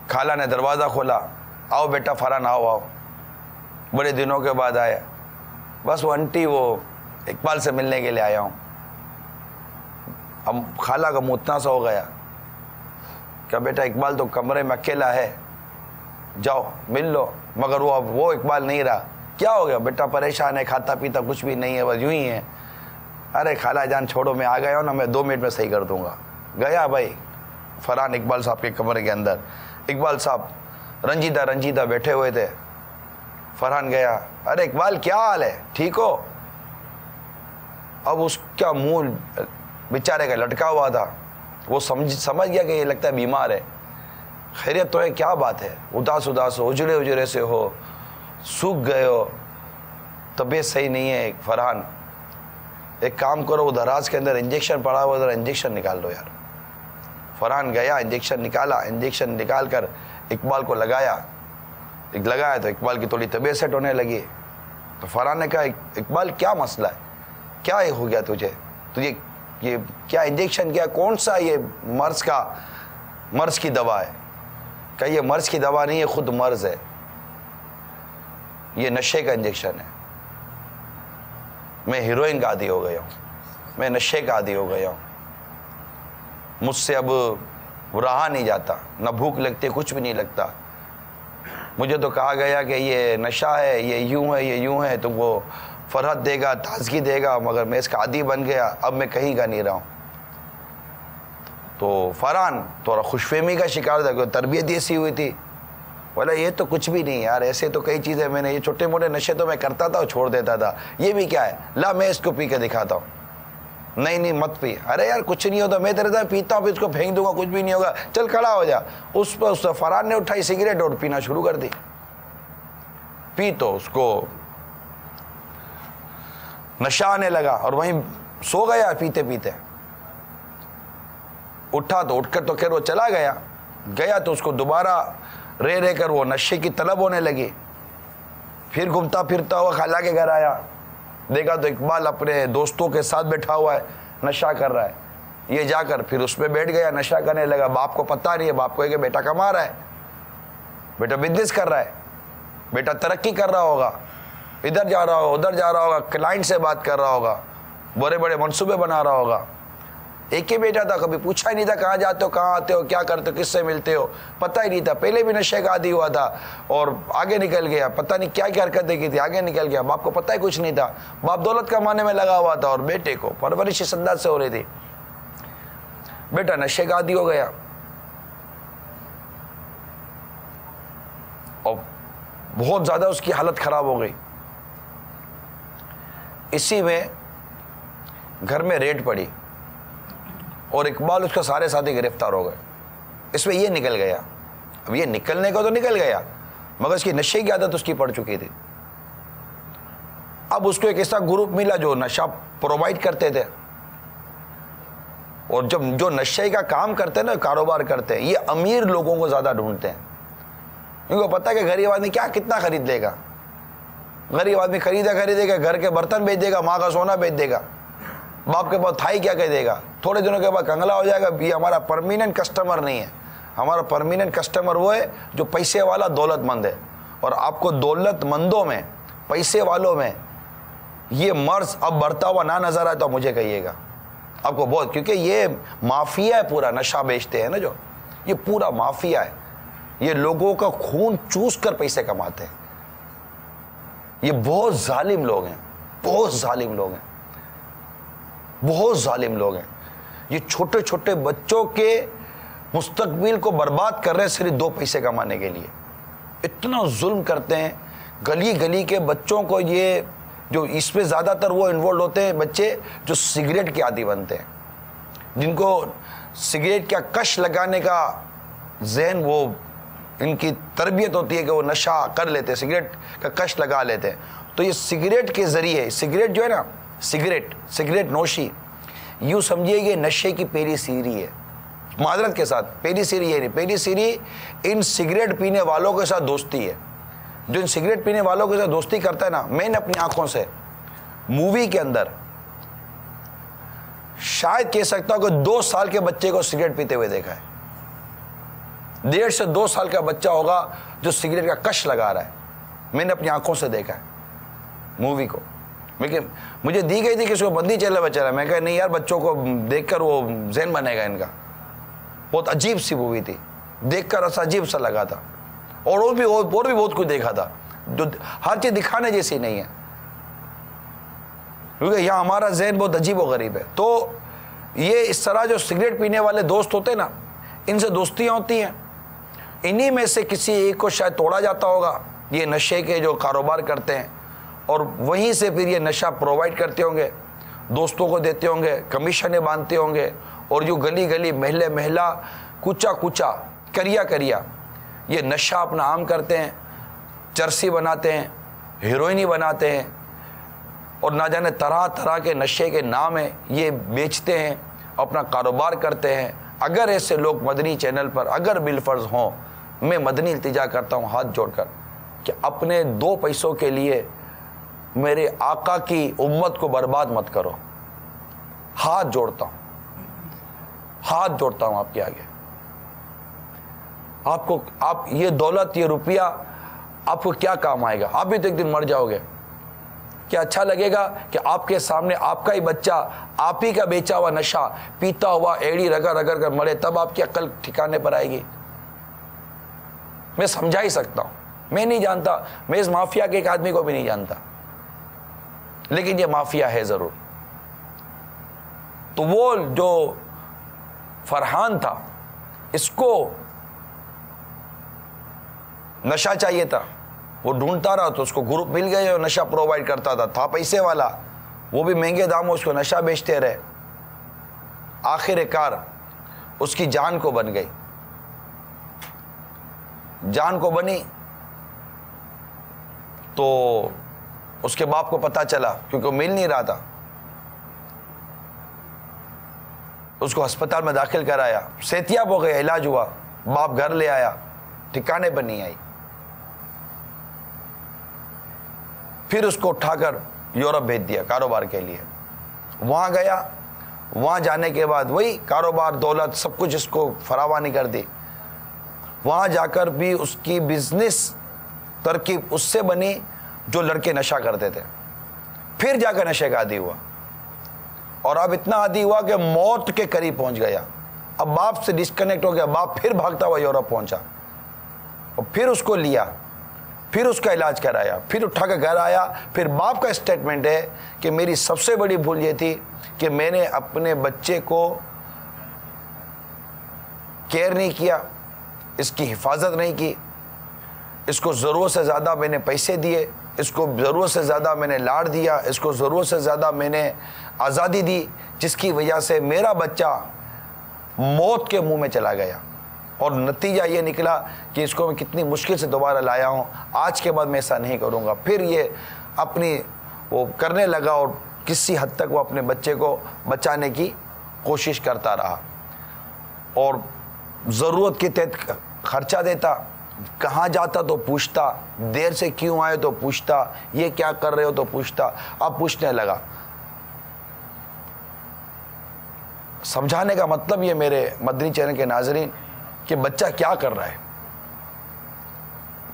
خالہ نے دروازہ کھولا، آؤ بیٹا فرحان، آؤ. بڑے دنوں کے بعد آیا. بس وہ انٹی وہ اقبال سے ملنے کے لیے آیا ہوں. اب خالہ کا منہ اتنا سا ہو گیا کہ بیٹا اقبال تو کمرے میں اکیلا ہے، جاؤ مل لو. مگر وہ اقبال نہیں رہا. کیا ہو گیا بیٹا، پریشان ہے، کھاتا پیتا کچھ بھی نہیں ہے، بس یوں ہی ہے. ارے خالہ جان چھوڑو، میں آ گیا ہوں نا، میں 2 منٹ میں صحیح کر دوں گا. گیا بھائی فرحان اقبال صاحب کے کمرے کے اندر. اقبال صاحب رنجیدہ بیٹھے ہوئے تھے. فرحان گیا، ارے اقبال کیا حال ہے، ٹھیک ہو؟ اب اس کا منہ بیچارے کا لٹکا ہوا تھا. وہ سمجھ گیا کہ یہ لگتا ہے بیمار ہے. خیریت تو ہے، کیا بات ہے، اداس ہو، اجڑے سے ہو، سوکھ گئے ہو، طبیعت صحیح نہیں ہے. فرحان ایک کام کرو، وہ دراز کے اندر انجیکشن پڑا ہوا، ذرا انجیکشن نکال دو یار. فرحان گیا، انجیکشن نکالا. انجیکشن نکال کر اقبال کو لگایا تو اقبال کی تھوڑی طبیعت سیٹ ہونے لگی. تو فرحان نے کہا اقبال کیا مسئلہ ہے، کیا ہو گیا تجھے یہ کیا انجیکشن کیا، کون سا یہ مرض کی دوا ہے؟ کہ یہ مرض کی دوا نہیں ہے، خود مرض ہے، یہ نشے کا انجیکشن ہے. میں ہیروئن کا عادی ہو گیا ہوں، میں نشے کا عادی ہو گیا ہوں. مجھ سے اب رہا نہیں جاتا، نہ بھوک لگتی، کچھ بھی نہیں لگتا. مجھے تو کہا گیا کہ یہ نشہ ہے، یہ یوں ہے، یہ یوں ہے، تم کو فرحت دے گا، تازگی دے گا، مگر میں اس کا عادی بن گیا، اب میں کہیں کا نہیں رہا ہوں. تو فرحان تھوڑا خوش فہمی کا شکار تھا، کہ تربیت ایسی ہوئی تھی. بولا یہ تو کچھ بھی نہیں یار، ایسے تو کئی چیزیں میں نے، یہ چھوٹے موٹے نشے تو میں کرتا تھا اور چھوڑ دیتا تھا، یہ بھی کیا ہے، لا میں اس کو پی کے دکھاتا ہوں. نہیں مت پی. ارے یار کچھ نہیں ہوتا، میں تیرے ساتھ پیتا ہوں، پھر اس کو پھینک دوں گا، کچھ بھی نہیں ہوگا، چل کھڑا ہو جا. اس پر فرحان نے اٹھائی سگریٹ اور پینا شروع کر دی. پی تو اس کو نشہ آنے لگا اور وہیں سو گیا پیتے پیتے. اٹھا تو اٹھ کر تو خیر وہ چلا گیا تو اس کو دوبارہ رہ کر وہ نشے کی طلب ہونے لگی. پھر گھومتا پھرتا ہوا خالہ کے گھر آیا، دیکھا تو اقبال اپنے دوستوں کے ساتھ بیٹھا ہوا ہے، نشہ کر رہا ہے. یہ جا کر پھر اس پہ بیٹھ گیا، نشہ کرنے لگا. باپ کو پتہ نہیں ہے، باپ کو ہے کہ بیٹا کما رہا ہے، بیٹا بزنس کر رہا ہے، بیٹا ترقی کر رہا ہوگا، ادھر جا رہا ہوگا، ادھر جا رہا ہوگا، کلائنٹ سے بات کر رہا ہوگا، بڑے بڑے منصوبے بنا رہا ہوگا. ایک ہی بیٹا تھا، کبھی پوچھا ہی نہیں تھا کہاں جاتے ہو، کہاں آتے ہو، کیا کرتے ہو، کس سے ملتے ہو، پتہ ہی نہیں تھا. پہلے بھی نشے کا عادی ہوا تھا اور آگے نکل گیا، پتہ نہیں کیا کیا حرکتیں کی تھی، آگے نکل گیا. باپ کو پتہ ہی کچھ نہیں تھا، باپ دولت کمانے میں لگا ہوا تھا اور بیٹے کو پرورش اس انداز سے ہو رہی تھی. بیٹا نشے کا عادی ہو گیا اور بہت زیادہ اس کی حالت خراب ہو گئی. اسی میں گھر میں ریڈ پڑی اور اقبال اس کا سارے ساتھی گرفتار ہو گئے. اس میں یہ نکل گیا. اب یہ نکلنے کو تو نکل گیا، مگر اس کی نشے کی عادت اس کی پڑ چکی تھی. اب اس کو ایک ایسا گروپ ملا جو نشہ پرووائڈ کرتے تھے، اور جب جو نشے کا کام کرتے ہیں نا، کاروبار کرتے ہیں، یہ امیر لوگوں کو زیادہ ڈھونڈتے ہیں، کیونکہ پتہ ہے کہ غریب آدمی کتنا خرید لے گا. غریب آدمی خریدے گا، گھر کے برتن بیچ دے گا، ماں کا سونا بیچ دے گا، باپ کے پاس تھائی کیا کہہ دے گا، تھوڑے دنوں کے بعد کنگلا ہو جائے گا. یہ ہمارا پرمیننٹ کسٹمر نہیں ہے. ہمارا پرمیننٹ کسٹمر وہ ہے جو پیسے والا دولت مند ہے. اور آپ کو دولت مندوں میں، پیسے والوں میں یہ مرض اب بڑھتا ہوا نہ نظر آئے تو مجھے کہیے گا آپ کو بہت، کیونکہ یہ مافیا ہے پورا، نشہ بیچتے ہیں نا جو، یہ پورا مافیا ہے. یہ لوگوں کا خون چوس کر پیسے کماتے ہیں. یہ بہت ظالم لوگ ہیں، بہت ظالم لوگ ہیں، بہت ظالم لوگ ہیں. یہ چھوٹے چھوٹے بچوں کے مستقبل کو برباد کر رہے ہیں صرف 2 پیسے کمانے کے لیے. اتنا ظلم کرتے ہیں. گلی گلی کے بچوں کو یہ جو اس میں زیادہ تر وہ انوالو ہوتے ہیں بچے جو سگریٹ کے عادی بنتے ہیں، جن کو سگریٹ کا کش لگانے کا ذہن، وہ ان کی تربیت ہوتی ہے کہ وہ نشہ کر لیتے، سگریٹ کا کش لگا لیتے ہیں. تو یہ سگریٹ کے ذریعے، سگریٹ جو ہے نا، سگریٹ نوشی، یوں سمجھیے کہ نشے کی پہلی سیڑھی ہے. معذرت کے ساتھ پہلی سیڑھی یہ نہیں، پہلی سیڑھی ان سگریٹ پینے والوں کے ساتھ دوستی ہے. جو ان سگریٹ پینے والوں کے ساتھ دوستی کرتا ہے نا، میں نے اپنی آنکھوں سے مووی کے اندر شاید کہہ سکتا ہوں کہ 2 سال کے بچے کو سگریٹ پیتے ہوئے دیکھا ہے. 1.5 سے 2 سال کا بچہ ہوگا جو سگریٹ کا کش لگا رہا ہے. میں نے اپنی آنکھوں سے دیکھا ہے مووی کو. لیکن مجھے دی گئی تھی کہ اس کو بندی چلے بچہ رہا ہے. میں کہا نہیں یار، بچوں کو دیکھ کر وہ ذہن بنے گا ان کا. بہت عجیب سی مووی تھی، دیکھ کر ایسا عجیب سا لگا تھا. اور بھی بہت کچھ دیکھا تھا جو ہر چیز دکھانے جیسی نہیں ہے، کیونکہ یہاں ہمارا ذہن بہت عجیب و غریب ہے. تو یہ اس طرح جو سگریٹ پینے والے دوست ہوتے ہیں نا، ان سے دوستیاں ہوتی ہیں. انہی میں سے کسی ایک کو شاید توڑا جاتا ہوگا، یہ نشے کے جو کاروبار کرتے ہیں، اور وہیں سے پھر یہ نشہ پرووائڈ کرتے ہوں گے، دوستوں کو دیتے ہوں گے، کمیشنیں باندھتے ہوں گے، اور جو گلی گلی محلے محلہ کوچا کریا یہ نشہ اپنا عام کرتے ہیں. چرسی بناتے ہیں، ہیروئنی بناتے ہیں، اور نہ جانے طرح طرح کے نشے کے نام ہیں یہ بیچتے ہیں، اپنا کاروبار کرتے ہیں. اگر ایسے لوگ مدنی چینل پر اگر بالفرض ہوں، میں مدنی التجا کرتا ہوں ہاتھ جوڑ کر کہ اپنے 2 پیسوں کے لیے میرے آقا کی امت کو برباد مت کرو. ہاتھ جوڑتا ہوں آپ کے آگے. آپ یہ دولت، یہ روپیہ آپ کو کیا کام آئے گا؟ آپ بھی تو ایک دن مر جاؤ گے. کیا اچھا لگے گا کہ آپ کے سامنے آپ کا ہی بچہ آپ ہی کا بیچا ہوا نشہ پیتا ہوا ایڑی رگڑ رگڑ کر مرے؟ تب آپ کی عقل ٹھکانے پر آئے گی؟ میں سمجھا ہی سکتا ہوں، میں نہیں جانتا، میں اس مافیا کے ایک آدمی کو بھی نہیں جانتا، لیکن یہ مافیا ہے ضرور۔ تو وہ جو فرحان تھا، اس کو نشہ چاہیے تھا، وہ ڈھونڈتا رہا تو اس کو گروپ مل گئے جو نشہ پرووائڈ کرتا تھا پیسے والا، وہ بھی مہنگے داموں اس کو نشہ بیچتے رہے، آخر کار اس کی جان کو بن گئی، جان کو بنی تو اس کے باپ کو پتہ چلا، کیونکہ وہ مل نہیں رہا تھا، اس کو ہسپتال میں داخل کرایا، صحتیاب ہو گیا، علاج ہوا، باپ گھر لے آیا، ٹھکانے پر نہیں آئی۔ پھر اس کو اٹھا کر یورپ بھیج دیا کاروبار کے لیے، وہاں گیا، وہاں جانے کے بعد وہی کاروبار دولت سب کچھ اس کو فراوانی کر دی، وہاں جا کر بھی اس کی بزنس ترکیب اس سے بنی جو لڑکے نشہ کرتے تھے، پھر جا کر نشے کا عادی ہوا، اور اب اتنا عادی ہوا کہ موت کے قریب پہنچ گیا، اب باپ سے ڈسکنیکٹ ہو گیا، باپ پھر بھاگتا ہوا یورپ پہنچا، اور پھر اس کو لیا، پھر اس کا علاج کرایا، پھر اٹھا کے گھر آیا، پھر باپ کا اسٹیٹمنٹ ہے کہ میری سب سے بڑی بھول یہ تھی کہ میں نے اپنے بچے کو کیئر نہیں کیا، اس کی حفاظت نہیں کی، اس کو ضرورت سے زیادہ میں نے پیسے دیے، اس کو ضرورت سے زیادہ میں نے لاڑ دیا، اس کو ضرورت سے زیادہ میں نے آزادی دی، جس کی وجہ سے میرا بچہ موت کے منہ میں چلا گیا، اور نتیجہ یہ نکلا کہ اس کو میں کتنی مشکل سے دوبارہ لایا ہوں، آج کے بعد میں ایسا نہیں کروں گا۔ پھر یہ اپنی وہ کرنے لگا، اور کسی حد تک وہ اپنے بچے کو بچانے کی کوشش کرتا رہا، اور ضرورت کے تحت خرچہ دیتا، کہاں جاتا تو پوچھتا، دیر سے کیوں آئے تو پوچھتا، یہ کیا کر رہے ہو تو پوچھتا، اب پوچھنے لگا۔ سمجھانے کا مطلب یہ میرے مدنی چینل کے ناظرین کہ بچہ کیا کر رہا ہے،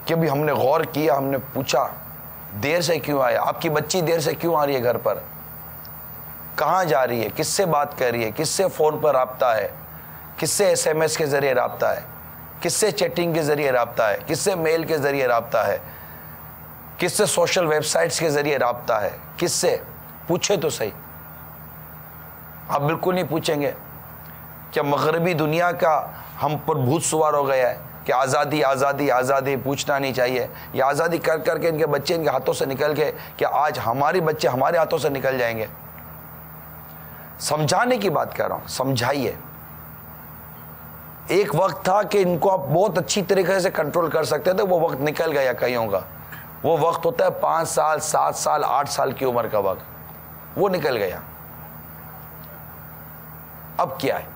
کہ بھی ہم نے غور کیا، ہم نے پوچھا دیر سے کیوں آیا، آپ کی بچی دیر سے کیوں آ رہی ہے گھر پر، کہاں جا رہی ہے، کس سے بات کر رہی ہے، کس سے فون پر رابطہ ہے، کس سے SMS کے ذریعے رابطہ ہے، کس سے چیٹنگ کے ذریعے رابطہ ہے، کس سے میل کے ذریعے رابطہ ہے، کس سے سوشل ویب سائٹس کے ذریعے رابطہ ہے، کس سے، پوچھے تو صحیح۔ آپ بالکل نہیں پوچھیں گے۔ کیا مغربی دنیا کا ہم پر بھوت سوار ہو گیا ہے کہ آزادی آزادی آزادی، پوچھنا نہیں چاہیے؟ یہ آزادی کر کر کے ان کے بچے ان کے ہاتھوں سے نکل گئے، کہ آج ہمارے بچے ہمارے ہاتھوں سے نکل جائیں گے؟ سمجھانے کی بات کر رہا ہوں، سمجھائیے۔ ایک وقت تھا کہ ان کو آپ بہت اچھی طریقے سے کنٹرول کر سکتے تھے، وہ وقت نکل گیا کئیوں کا۔ وہ وقت ہوتا ہے 5 سال 7 سال 8 سال کی عمر کا وقت، وہ نکل گیا۔ اب کیا ہے؟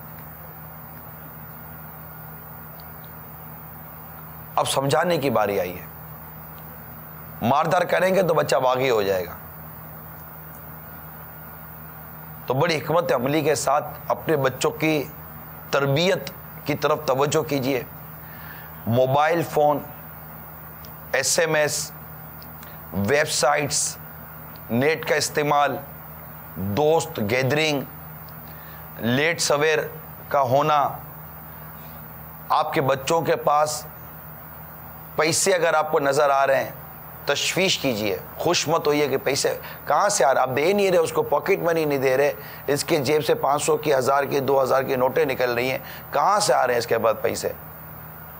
اب سمجھانے کی باری آئی ہے۔ ماردار کریں گے تو بچہ باغی ہو جائے گا، تو بڑی حکمت عملی کے ساتھ اپنے بچوں کی تربیت کی طرف توجہ کیجیے۔ Mobile phone, SMS، websites, net کا استعمال، دوست گیدرنگ، لیٹ سویر کا ہونا، آپ کے بچوں کے پاس پیسے اگر آپ کو نظر آ رہے ہیں، تشویش کیجئے، خوش مت ہوئیے کہ پیسے کہاں سے آ رہے، آپ دے نہیں رہے، اس کو پاکٹ منی نہیں دے رہے، اس کے جیب سے 500 کی 1000 کی 2000 کی نوٹیں نکل رہی ہیں، کہاں سے آ رہے ہیں اس کے بعد پیسے؟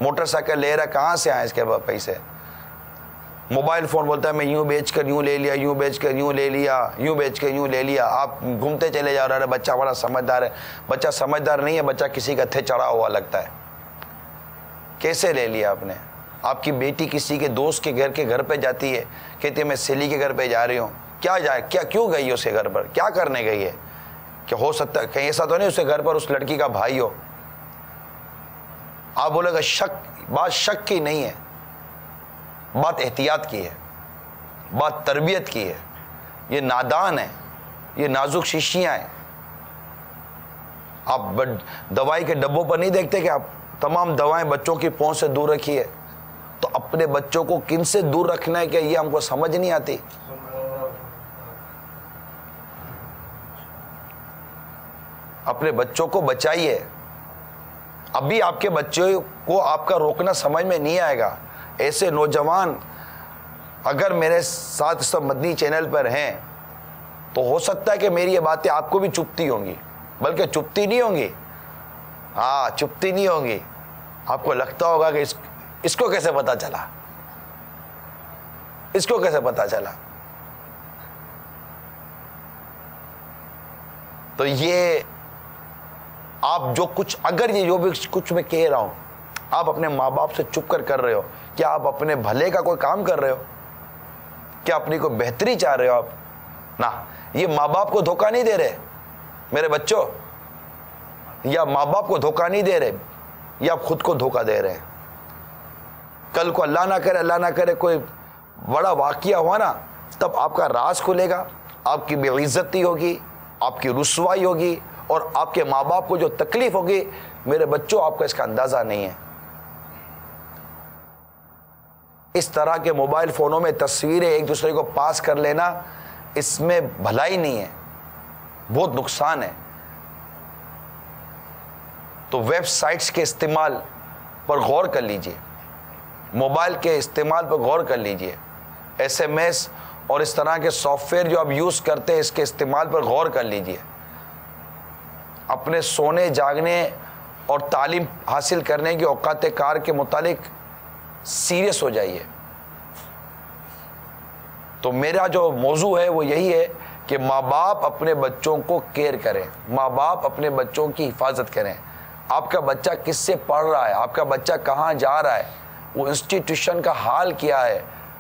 موٹر سائیکل لے رہا ہے، کہاں سے آئے اس کے بعد پیسے؟ موبائل فون بولتا ہے میں یوں بیچ کر یوں لے لیا، یوں بیچ کر یوں لے لیا، یوں بیچ کر یوں لے لیا، آپ گھومتے چلے جا رہے ہیں۔ بچہ بڑا سمجھدار ہے، بچہ سمجھدار نہیں ہے، بچہ کسی کا تھے چڑھا ہوا لگتا ہے۔ کیسے لے لیا آپ نے؟ آپ کی بیٹی کسی کے دوست کے گھر پہ جاتی ہے، کہتی ہے میں سیلی کے گھر پہ جا رہی ہوں، کیوں گئی ہے اس کے گھر پر، کیا کرنے گئی ہے؟ کہ ہو سکتا ہے کہیں ایسا تو نہیں اس کے گھر پر اس لڑکی کا بھائی ہو؟ آپ بولے گا بات شک کی نہیں ہے، بات احتیاط کی ہے، بات تربیت کی ہے۔ یہ نادان ہے، یہ نازک شیشیاں ہیں۔ آپ دوائی کے ڈبوں پر نہیں دیکھتے کہ آپ تمام دوائیں بچوں کی پہنچ سے دور رکھی ہے؟ تو اپنے بچوں کو کن سے دور رکھنا ہے کہ یہ ہم کو سمجھ نہیں آتی۔ اپنے بچوں کو بچائیے. ابھی آپ کے بچوں کو آپ کا روکنا سمجھ میں نہیں آئے گا. ایسے نوجوان اگر میرے ساتھ سب مدنی چینل پر ہیں تو ہو سکتا ہے کہ میری یہ باتیں آپ کو بھی چپتی ہوں گی, بلکہ چپتی نہیں ہوں گی. ہاں, چپتی نہیں ہوں گی. آپ کو لگتا ہوگا کہ اس کو کیسے پتا چلا, اس کو کیسے پتا چلا. تو یہ آپ جو کچھ, اگر یہ جو بھی کچھ میں کہہ رہا ہوں آپ اپنے ماں باپ سے چھپ کر رہے ہو, کیا آپ اپنے بھلے کا کوئی کام کر رہے ہو؟ کیا اپنی کوئی بہتری چاہ رہے ہو آپ؟ نہ, یہ ماں باپ کو دھوکہ نہیں دے رہے میرے بچوں, یا ماں باپ کو دھوکہ نہیں دے رہے, یا آپ خود کو دھوکہ دے رہے ہیں. کل کو اللہ نہ کرے کوئی بڑا واقعہ ہوا نا, تب آپ کا راز کھلے گا, آپ کی بے عزتی ہوگی, آپ کی رسوائی ہوگی, اور آپ کے ماں باپ کو جو تکلیف ہوگی, میرے بچوں آپ کو اس کا اندازہ نہیں ہے. اس طرح کے موبائل فونوں میں تصویریں ایک دوسرے کو پاس کر لینا, اس میں بھلائی نہیں ہے, بہت نقصان ہے. تو ویب سائٹس کے استعمال پر غور کر لیجئے, موبائل کے استعمال پر غور کر لیجئے, SMS اور اس طرح کے سافٹ ویئر جو آپ یوز کرتے ہیں اس کے استعمال پر غور کر لیجئے. اپنے سونے جاگنے اور تعلیم حاصل کرنے کے اوقات کار کے متعلق سیریس ہو جائیے. تو میرا جو موضوع ہے وہ یہی ہے کہ ماں باپ اپنے بچوں کو کیئر کریں, ماں باپ اپنے بچوں کی حفاظت کریں. آپ کا بچہ کس سے پڑھ رہا ہے, آپ کا بچہ کہاں جا رہا ہے, وہ انسٹیٹیوشن کا حال کیا ہے,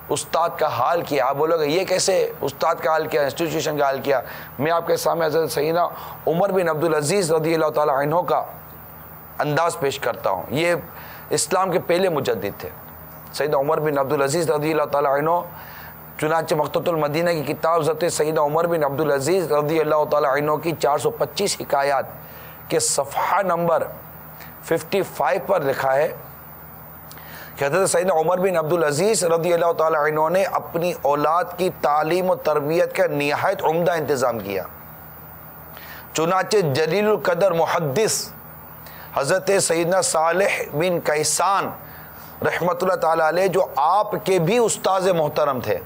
استاد کا حال کیا. آپ بولو گے یہ کیسے استاد کا حال کیا, انسٹیٹیوشن کا حال کیا. میں آپ کے سامنے حضرت سیدنا عمر بن عبدالعزیز رضی اللہ تعالی عنہ کا انداز پیش کرتا ہوں. یہ اسلام کے پہلے مجدد تھے, سیدنا عمر بن عبدالعزیز رضی اللہ تعالی عنہ. چنانچہ مقتۃ المدینہ کی کتاب حضرت سیدنا عمر بن عبدالعزیز رضی اللہ تعالی عنہ کی 425 حکایات کے صفحہ نمبر 55 پر لکھا ہے کہ حضرت سیدنا عمر بن عبدالعزیز رضی اللہ تعالی عنہ نے اپنی اولاد کی تعلیم و تربیت کا نہایت عمدہ انتظام کیا. چنانچہ جلیل القدر محدث حضرت سیدنا صالح بن کیسان رحمۃ اللہ تعالی علیہ, جو آپ کے بھی استاذ محترم تھے,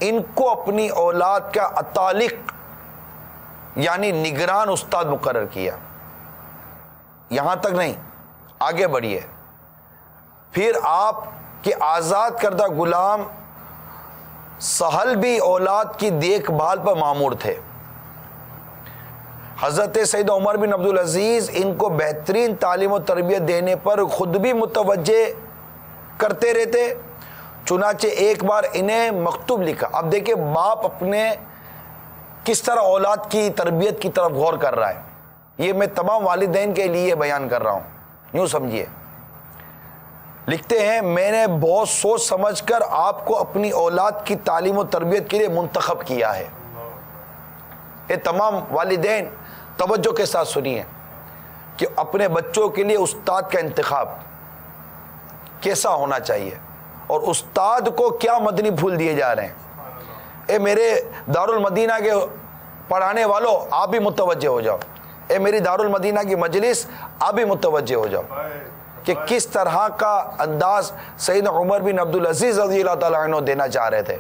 ان کو اپنی اولاد کا اتالق یعنی نگران استاد مقرر کیا. یہاں تک نہیں, آگے بڑھیے. پھر آپ کے آزاد کردہ غلام سہل بھی اولاد کی دیکھ بھال پر مامور تھے. حضرت سید عمر بن عبدالعزیز ان کو بہترین تعلیم و تربیت دینے پر خود بھی متوجہ کرتے رہتے. چنانچہ ایک بار انہیں مکتوب لکھا. اب دیکھیں باپ اپنے کس طرح اولاد کی تربیت کی طرف غور کر رہا ہے. یہ میں تمام والدین کے لیے بیان کر رہا ہوں, یوں سمجھیے. لکھتے ہیں, میں نے بہت سوچ سمجھ کر آپ کو اپنی اولاد کی تعلیم و تربیت کے لیے منتخب کیا ہے. یہ تمام والدین توجہ کے ساتھ سنیے کہ اپنے بچوں کے لیے استاد کا انتخاب کیسا ہونا چاہیے, اور استاد کو کیا مدنی پھول دیے جا رہے ہیں. اے میرے دارالمدینہ کے پڑھانے والوں, آپ بھی متوجہ ہو جاؤ. اے میری دارالمدینہ کی مجلس, آپ بھی متوجہ ہو جاؤ کہ کس طرح کا انداز سیدنا عمر بن عبدالعزیز رضی اللہ تعالیٰ عنہ دینا چاہ رہے تھے.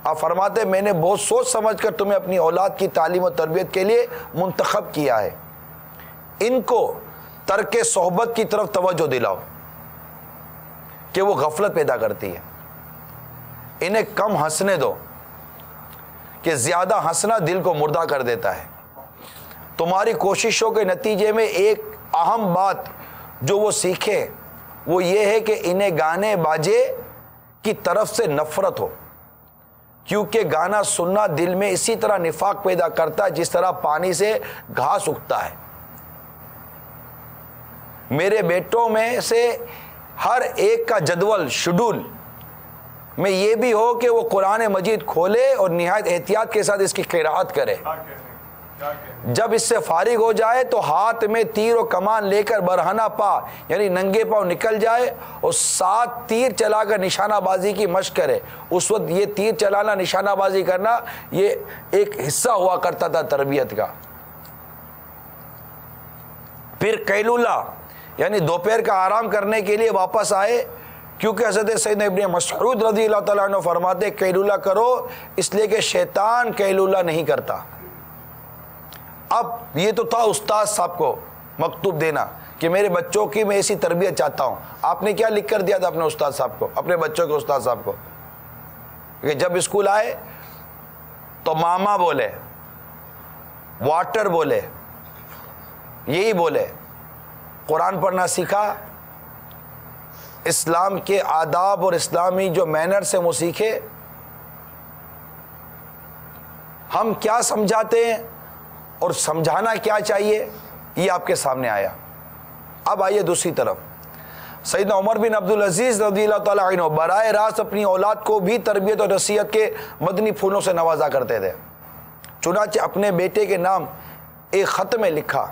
آپ فرماتے, میں نے بہت سوچ سمجھ کر تمہیں اپنی اولاد کی تعلیم و تربیت کے لیے منتخب کیا ہے. ان کو ترک صحبت کی طرف توجہ دلاؤ کہ وہ غفلت پیدا کرتی ہے. انہیں کم ہنسنے دو کہ زیادہ ہنسنا دل کو مردہ کر دیتا ہے. تمہاری کوششوں کے نتیجے میں ایک اہم بات جو وہ سیکھیں وہ یہ ہے کہ انہیں گانے باجے کی طرف سے نفرت ہو, کیونکہ گانا سننا دل میں اسی طرح نفاق پیدا کرتا ہے جس طرح پانی سے گھاس اگتا ہے. میرے بیٹوں میں سے ہر ایک کا جدول شیڈول میں یہ بھی ہو کہ وہ قرآن مجید کھولے اور نہایت احتیاط کے ساتھ اس کی قراءت کرے. جب اس سے فارغ ہو جائے تو ہاتھ میں تیر و کمان لے کر برہنہ پا یعنی ننگے پاؤں نکل جائے اور 7 تیر چلا کر نشانہ بازی کی مشق کرے. اس وقت یہ تیر چلانا, نشانہ بازی کرنا, یہ ایک حصہ ہوا کرتا تھا تربیت کا. پھر قیلولہ یعنی دوپہر کا آرام کرنے کے لیے واپس آئے، کیونکہ حضرت سیدنا ابن مسعود رضی اللہ تعالیٰ عنہ فرماتے قیلولہ کرو اس لیے کہ شیطان قیلولہ نہیں کرتا۔ اب یہ تو تھا استاد صاحب کو مکتوب دینا کہ میرے بچوں کی میں ایسی تربیت چاہتا ہوں، آپ نے کیا لکھ کر دیا تھا اپنے استاد صاحب کو، اپنے بچوں کے استاد صاحب کو، کہ جب اسکول آئے تو ماما بولے، واٹر بولے، یہی بولے، قرآن پڑھنا سیکھا، اسلام کے آداب اور اسلامی جو مینرز ہیں وہ سیکھے۔ ہم کیا سمجھاتے ہیں اور سمجھانا کیا چاہیے یہ آپ کے سامنے آیا۔ اب آئیے دوسری طرف، سیدنا عمر بن عبدالعزیز رضی اللہ تعالیٰ عنہ براہ راست اپنی اولاد کو بھی تربیت اور نصیحت کے مدنی پھولوں سے نوازا کرتے تھے۔ چنانچہ اپنے بیٹے کے نام ایک خط میں لکھا،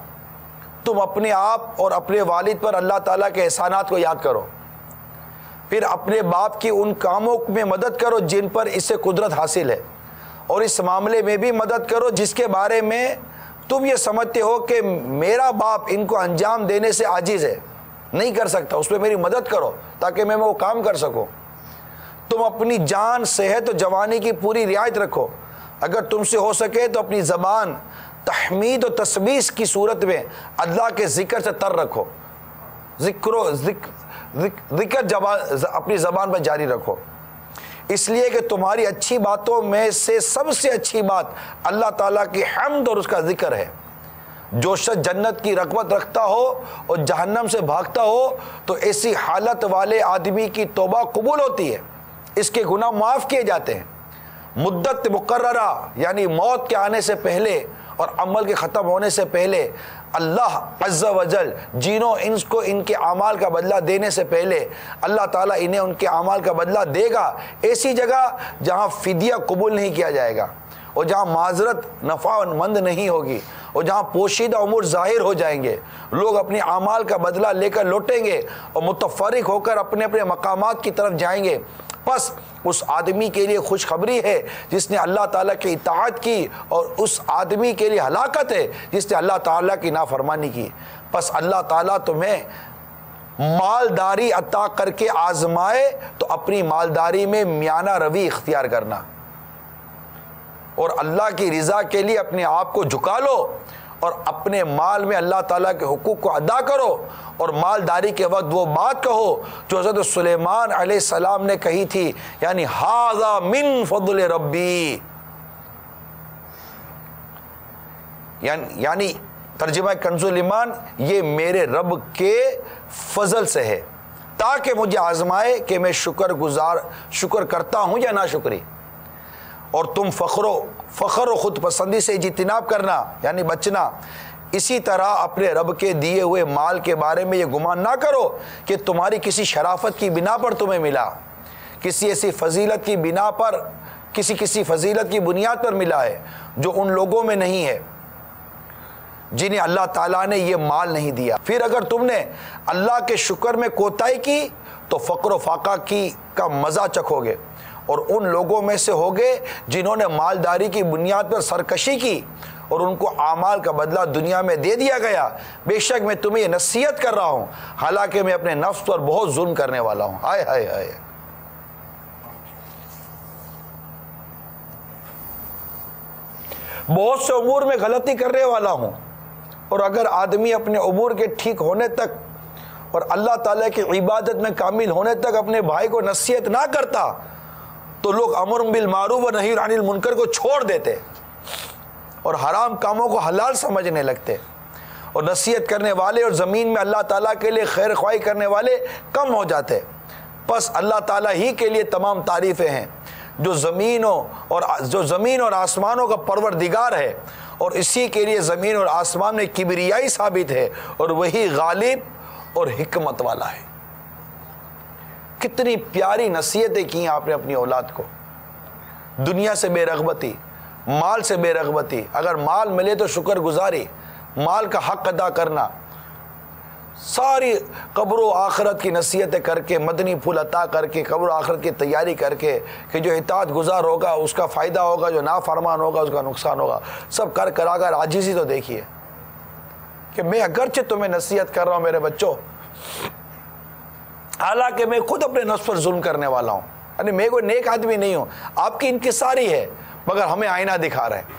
تم اپنے آپ اور اپنے والد پر اللہ تعالیٰ کے احسانات کو یاد کرو، پھر اپنے باپ کی ان کاموں میں مدد کرو جن پر اسے قدرت حاصل ہے، اور اس معاملے میں بھی مدد کرو جس کے بارے میں تم یہ سمجھتے ہو کہ میرا باپ ان کو انجام دینے سے عاجز ہے، نہیں کر سکتا، اس پہ میری مدد کرو تاکہ میں وہ کام کر سکوں۔ تم اپنی جان، صحت و جوانی کی پوری رعایت رکھو، اگر تم سے ہو سکے تو اپنی زبان تحمید و تسبیح کی صورت میں اللہ کے ذکر سے تر رکھو، ذکر اپنی زبان پر جاری رکھو، اس لیے کہ تمہاری اچھی باتوں میں سے سب سے اچھی بات اللہ تعالیٰ کی حمد اور اس کا ذکر ہے۔ جو شخص جنت کی رغبت رکھتا ہو اور جہنم سے بھاگتا ہو تو ایسی حالت والے آدمی کی توبہ قبول ہوتی ہے، اس کے گناہ معاف کیے جاتے ہیں۔ مدت مقررہ یعنی موت کے آنے سے پہلے اور عمل کے ختم ہونے سے پہلے اللہ عز و جل جنوں انس کو ان کے اعمال کا بدلہ دینے سے پہلے اللہ تعالیٰ انہیں ان کے اعمال کا بدلہ دے گا ایسی جگہ جہاں فدیہ قبول نہیں کیا جائے گا، اور جہاں معذرت نفع مند نہیں ہوگی، اور جہاں پوشیدہ امور ظاہر ہو جائیں گے، لوگ اپنے اعمال کا بدلہ لے کر لوٹیں گے اور متفرق ہو کر اپنے اپنے مقامات کی طرف جائیں گے۔ پس اس آدمی کے لیے خوشخبری ہے جس نے اللہ تعالیٰ کی اطاعت کی، اور اس آدمی کے لیے ہلاکت ہے جس نے اللہ تعالیٰ کی نافرمانی کی۔ پس اللہ تعالیٰ تمہیں مالداری عطا کر کے آزمائے تو اپنی مالداری میں میانہ روی اختیار کرنا، اور اللہ کی رضا کے لیے اپنے آپ کو جھکا لو، اور اپنے مال میں اللہ تعالیٰ کے حقوق کو ادا کرو، اور مالداری کے وقت وہ بات کہو جو حضرت سلیمان علیہ السلام نے کہی تھی، یعنی ھذا من فضل ربی، یعنی ترجمہ کنز الایمان، یہ میرے رب کے فضل سے ہے تاکہ مجھے آزمائے کہ میں شکر کرتا ہوں یا ناشکری۔ اور تم فخر و خود پسندی سے اجتناب کرنا یعنی بچنا۔ اسی طرح اپنے رب کے دیے ہوئے مال کے بارے میں یہ گمان نہ کرو کہ تمہاری کسی شرافت کی بنا پر تمہیں ملا، کسی ایسی فضیلت کی بنا پر، کسی فضیلت کی بنیاد پر ملا ہے جو ان لوگوں میں نہیں ہے جنہیں اللہ تعالیٰ نے یہ مال نہیں دیا۔ پھر اگر تم نے اللہ کے شکر میں کوتاہی کی تو فقر و فاقہ کا مزہ چکھو گے، اور ان لوگوں میں سے ہوگے جنہوں نے مالداری کی بنیاد پر سرکشی کی اور ان کو اعمال کا بدلہ دنیا میں دے دیا گیا۔ بے شک میں تمہیں یہ نصیحت کر رہا ہوں، حالانکہ میں اپنے نفس پر بہت ظلم کرنے والا ہوں۔ ہائے ہائے ہائے، بہت سے امور میں غلطی کرنے والا ہوں، اور اگر آدمی اپنے امور کے ٹھیک ہونے تک اور اللہ تعالیٰ کی عبادت میں کامل ہونے تک اپنے بھائی کو نصیحت نہ کرتا تو لوگ امر بالمعروف و نہی عن المنکر کو چھوڑ دیتے اور حرام کاموں کو حلال سمجھنے لگتے، اور نصیحت کرنے والے اور زمین میں اللہ تعالیٰ کے لیے خیر خواہی کرنے والے کم ہو جاتے۔ پس اللہ تعالیٰ ہی کے لیے تمام تعریفیں ہیں جو زمین اور آسمانوں کا پروردگار ہے، اور اسی کے لیے زمین اور آسمان میں کبریائی ثابت ہے، اور وہی غالب اور حکمت والا ہے۔ کتنی پیاری نصیحتیں کی ہیں آپ نے اپنی اولاد کو۔ دنیا سے بے رغبتی، مال سے بے رغبتی، اگر مال ملے تو شکر گزاری، مال کا حق ادا کرنا، ساری قبر و آخرت کی نصیحتیں کر کے، مدنی پھول عطا کر کے، قبر و آخرت کی تیاری کر کے کہ جو اطاعت گزار ہوگا اس کا فائدہ ہوگا، جو نافرمان ہوگا اس کا نقصان ہوگا، سب کرا کر عاجزی تو دیکھیے۔ کہ میں اگرچہ تمہیں نصیحت کر رہا ہوں میرے بچوں، حالانکہ میں خود اپنے نفس پر ظلم کرنے والا ہوں، یعنی میں کوئی نیک آدمی نہیں ہوں، آپ کی انکساری ہے، مگر ہمیں آئینہ دکھا رہے ہیں،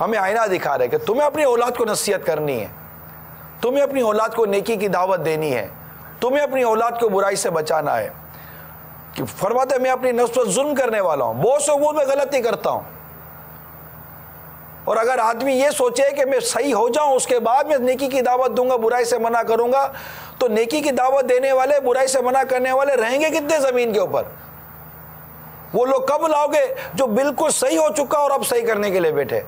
ہمیں آئینہ دکھا رہے کہ تمہیں اپنی اولاد کو نصیحت کرنی ہے، تمہیں اپنی اولاد کو نیکی کی دعوت دینی ہے، تمہیں اپنی اولاد کو برائی سے بچانا ہے۔ کہ فرماتے ہیں میں اپنی نفس پر ظلم کرنے والا ہوں، بہت سے امور میں غلطی کرتا ہوں، اور اگر آدمی یہ سوچے کہ میں صحیح ہو جاؤں اس کے بعد میں نیکی کی دعوت دوں گا، برائی سے منع کروں گا، تو نیکی کی دعوت دینے والے، برائی سے منع کرنے والے رہیں گے کتنے زمین کے اوپر؟ وہ لوگ کب لاؤ گے جو بالکل صحیح ہو چکا اور اب صحیح کرنے کے لیے بیٹھے؟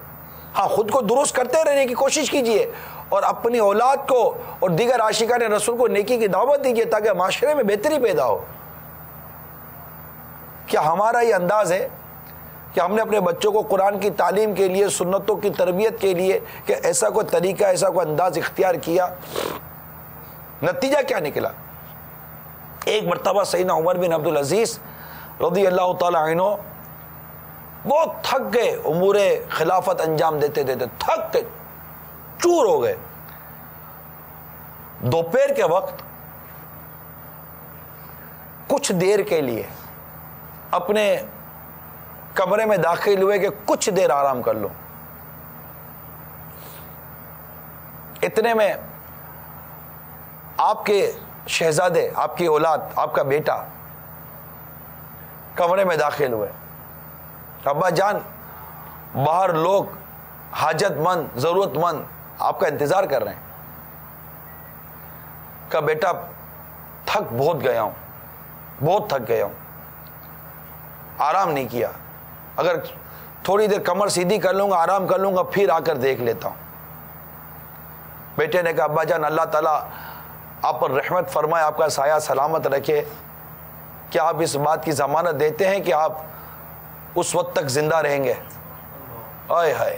ہاں، خود کو درست کرتے رہنے کی کوشش کیجئے اور اپنی اولاد کو اور دیگر عاشقان رسول کو نیکی کی دعوت دیجئے تاکہ معاشرے میں بہتری پیدا ہو۔ کیا ہمارا یہ انداز ہے کہ ہم نے اپنے بچوں کو قرآن کی تعلیم کے لیے، سنتوں کی تربیت کے لیے کہ ایسا کوئی طریقہ، ایسا کوئی انداز اختیار کیا؟ نتیجہ کیا نکلا؟ ایک مرتبہ سیدنا عمر بن عبدالعزیز رضی اللہ تعالی عنہ بہت تھک گئے، امور خلافت انجام دیتے دیتے تھک گئے، چور ہو گئے۔ دوپہر کے وقت کچھ دیر کے لیے اپنے کمرے میں داخل ہوئے کہ کچھ دیر آرام کر لو۔ اتنے میں آپ کے شہزادے، آپ کی اولاد، آپ کا بیٹا کمرے میں داخل ہوئے۔ ابا جان، باہر لوگ حاجت مند، ضرورت مند آپ کا انتظار کر رہے ہیں۔ کہا بیٹا تھک بہت گیا ہوں، بہت تھک گیا ہوں، آرام نہیں کیا، اگر تھوڑی دیر کمر سیدھی کر لوں گا، آرام کر لوں گا، پھر آ کر دیکھ لیتا ہوں۔ بیٹے نے کہا ابا جان اللہ تعالیٰ آپ پر رحمت فرمائے، آپ کا سایہ سلامت رکھے، کیا آپ اس بات کی ضمانت دیتے ہیں کہ آپ اس وقت تک زندہ رہیں گے؟ آئے ہائے،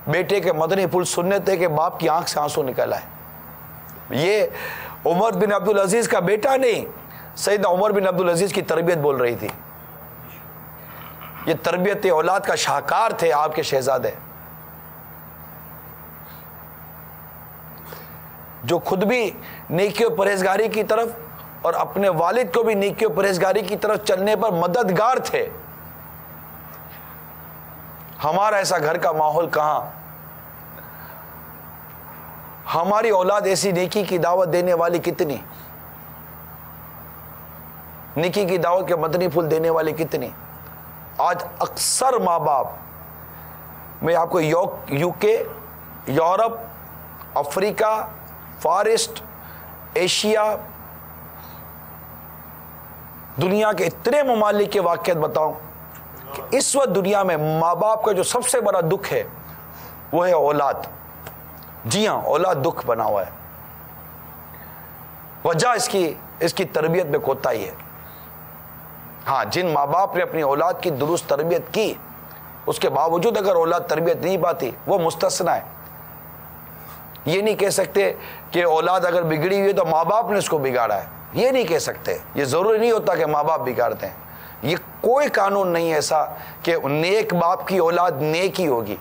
بیٹے کے مدنی پھول سننے تھے کہ باپ کی آنکھ سے آنسو نکل آئے۔ یہ عمر بن عبدالعزیز کا بیٹا نہیں، سیدنا عمر بن عبدالعزیز کی تربیت بول رہی تھی۔ یہ تربیت اولاد کا شاہکار تھے آپ کے شہزادے، جو خود بھی نیکی و پرہیزگاری کی طرف اور اپنے والد کو بھی نیکی و پرہیزگاری کی طرف چلنے پر مددگار تھے۔ ہمارا ایسا گھر کا ماحول کہاں؟ ہماری اولاد ایسی نیکی کی دعوت دینے والی کتنی، نیکی کی دعوت کے مدنی پھول دینے والی کتنی؟ آج اکثر ماں باپ، میں آپ کو یو کے، یورپ، افریقہ، فارسٹ، ایشیا، دنیا کے اتنے ممالک کے واقعات بتاؤں کہ اس وقت دنیا میں ماں باپ کا جو سب سے بڑا دکھ ہے وہ ہے اولاد۔ جی ہاں، اولاد دکھ بنا ہوا ہے۔ وجہ اس کی تربیت میں کوتاہی ہے۔ ہاں، جن ماں باپ نے اپنی اولاد کی درست تربیت کی، اس کے باوجود اگر اولاد تربیت نہیں پاتی، وہ مستثنیٰ ہے۔ یہ نہیں کہہ سکتے کہ اولاد اگر بگڑی ہوئی ہے تو ماں باپ نے اس کو بگاڑا ہے، یہ نہیں کہہ سکتے۔ یہ ضروری نہیں ہوتا کہ ماں باپ بگاڑتے ہیں۔ یہ کوئی قانون نہیں ایسا کہ نیک باپ کی اولاد نیک ہی ہوگی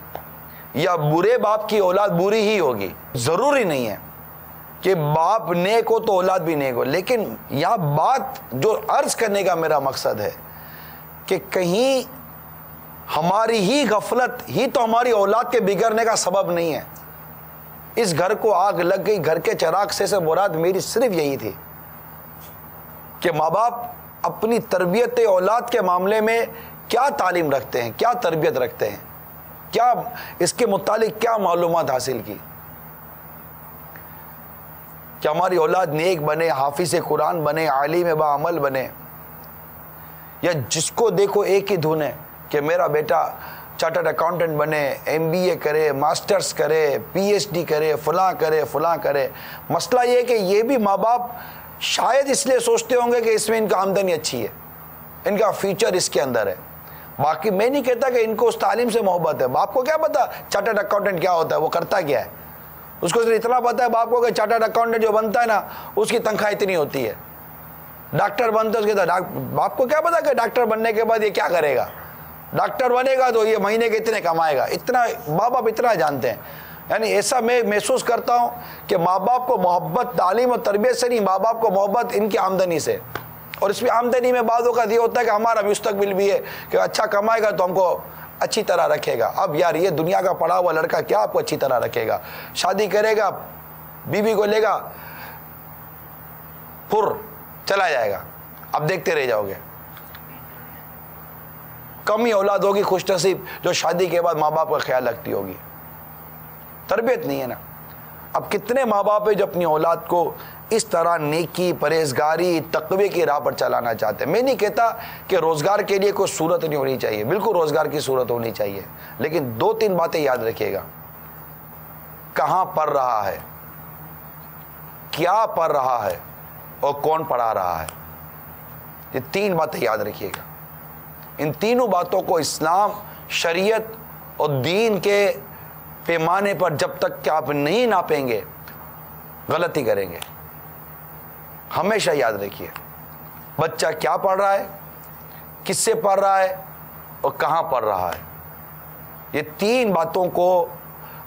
یا برے باپ کی اولاد بری ہی ہوگی، ضروری نہیں ہے کہ باپ نیک ہو تو اولاد بھی نیک ہو۔ لیکن یہ بات جو عرض کرنے کا میرا مقصد ہے کہ کہیں ہماری ہی غفلت ہی تو ہماری اولاد کے بگڑنے کا سبب نہیں ہے۔ اس گھر کو آگ لگ گئی، گھر کے چراغ سے مراد میری صرف یہی تھی کہ ماں باپ اپنی تربیت اولاد کے معاملے میں کیا تعلیم رکھتے ہیں، کیا تربیت رکھتے ہیں، کیا اس کے متعلق کیا معلومات حاصل کی کہ ہماری اولاد نیک بنے، حافظ قرآن بنے، عالم باعمل بنے، یا جس کو دیکھو ایک ہی دھن ہے کہ میرا بیٹا چارٹرڈ اکاؤنٹنٹ بنے، ایم بی اے کرے، ماسٹرز کرے، پی ایچ ڈی کرے، فلاں کرے فلاں کرے۔ مسئلہ یہ ہے کہ یہ بھی ماں باپ شاید اس لیے سوچتے ہوں گے کہ اس میں ان کا آمدنی اچھی ہے، ان کا فیوچر اس کے اندر ہے۔ باقی میں نہیں کہتا کہ ان کو اس تعلیم سے محبت ہے۔ باپ کو کیا پتا چارٹرڈ اکاؤنٹنٹ کیا ہوتا ہے، وہ کرتا کیا ہے؟ اس کو صرف اتنا پتا ہے باپ کو کہ چارٹرڈ اکاؤنٹنٹ جو بنتا ہے نا، اس کی تنخواہ اتنی ہوتی ہے۔ ڈاکٹر بنتا ہے، اس کے باپ کو کیا پتا کہ ڈاکٹر بننے کے بعد یہ کیا کرے گا؟ ڈاکٹر بنے گا تو یہ مہینے کے اتنے کمائے گا، اتنا ماں باپ اتنا جانتے ہیں۔ یعنی ایسا میں محسوس کرتا ہوں کہ ماں باپ کو محبت تعلیم اور تربیت سے نہیں، ماں باپ کو محبت ان کی آمدنی سے. اور اس میں آمدنی میں بعض اوقات یہ ہوتا ہے کہ ہمارا مستقبل بھی ہے کہ اچھا کمائے گا تو ہم کو اچھی طرح رکھے گا. اب یار یہ دنیا کا پڑھا ہوا لڑکا کیا آپ کو اچھی طرح رکھے گا؟ شادی کرے گا، بیوی کو لے گا، پھر چلا جائے گا، اب دیکھتے رہ جاؤ گے. کم ہی اولاد ہوگی خوش نصیب جو شادی کے بعد ماں باپ کا خیال رکھتی ہوگی. تربیت نہیں ہے نا. اب کتنے ماں باپ ہیں جو اپنی اولاد کو اس طرح نیکی، پرہیزگاری، تقوی کی راہ پر چلانا چاہتے ہیں. میں نہیں کہتا کہ روزگار کے لیے کوئی صورت نہیں ہونی چاہیے، بالکل روزگار کی صورت ہونی چاہیے، لیکن 2-3 باتیں یاد رکھیے گا. کہاں پڑھ رہا ہے، کیا پڑھ رہا ہے، اور کون پڑھا رہا ہے. یہ 3 باتیں یاد رکھیے گا. ان تینوں باتوں کو اسلام، شریعت اور دین کے پیمانے پر جب تک کہ آپ نہیں ناپیں گے غلطی کریں گے. ہمیشہ یاد رکھیے بچہ کیا پڑھ رہا ہے، کس سے پڑھ رہا ہے، اور کہاں پڑھ رہا ہے. یہ 3 باتوں کو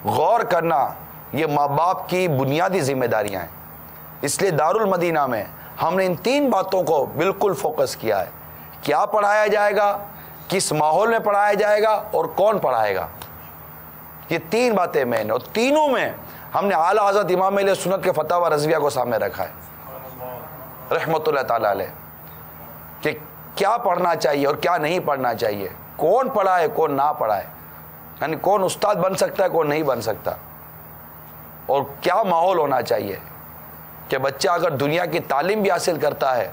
غور کرنا یہ ماں باپ کی بنیادی ذمہ داریاں ہیں. اس لیے دارالمدینہ میں ہم نے ان 3 باتوں کو بالکل فوکس کیا ہے. کیا پڑھایا جائے گا، کس ماحول میں پڑھایا جائے گا، اور کون پڑھائے گا. یہ 3 باتیں مین، اور تینوں میں ہم نے اعلیٰ حضرت امام اہل سنت کے فتاوی رضویہ کو سامنے رکھا ہے رحمۃ اللہ تعالی علیہ، کہ کیا پڑھنا چاہیے اور کیا نہیں پڑھنا چاہیے، کون پڑھائے کون نہ پڑھائے، یعنی کون استاد بن سکتا ہے کون نہیں بن سکتا، اور کیا ماحول ہونا چاہیے کہ بچہ اگر دنیا کی تعلیم بھی حاصل کرتا ہے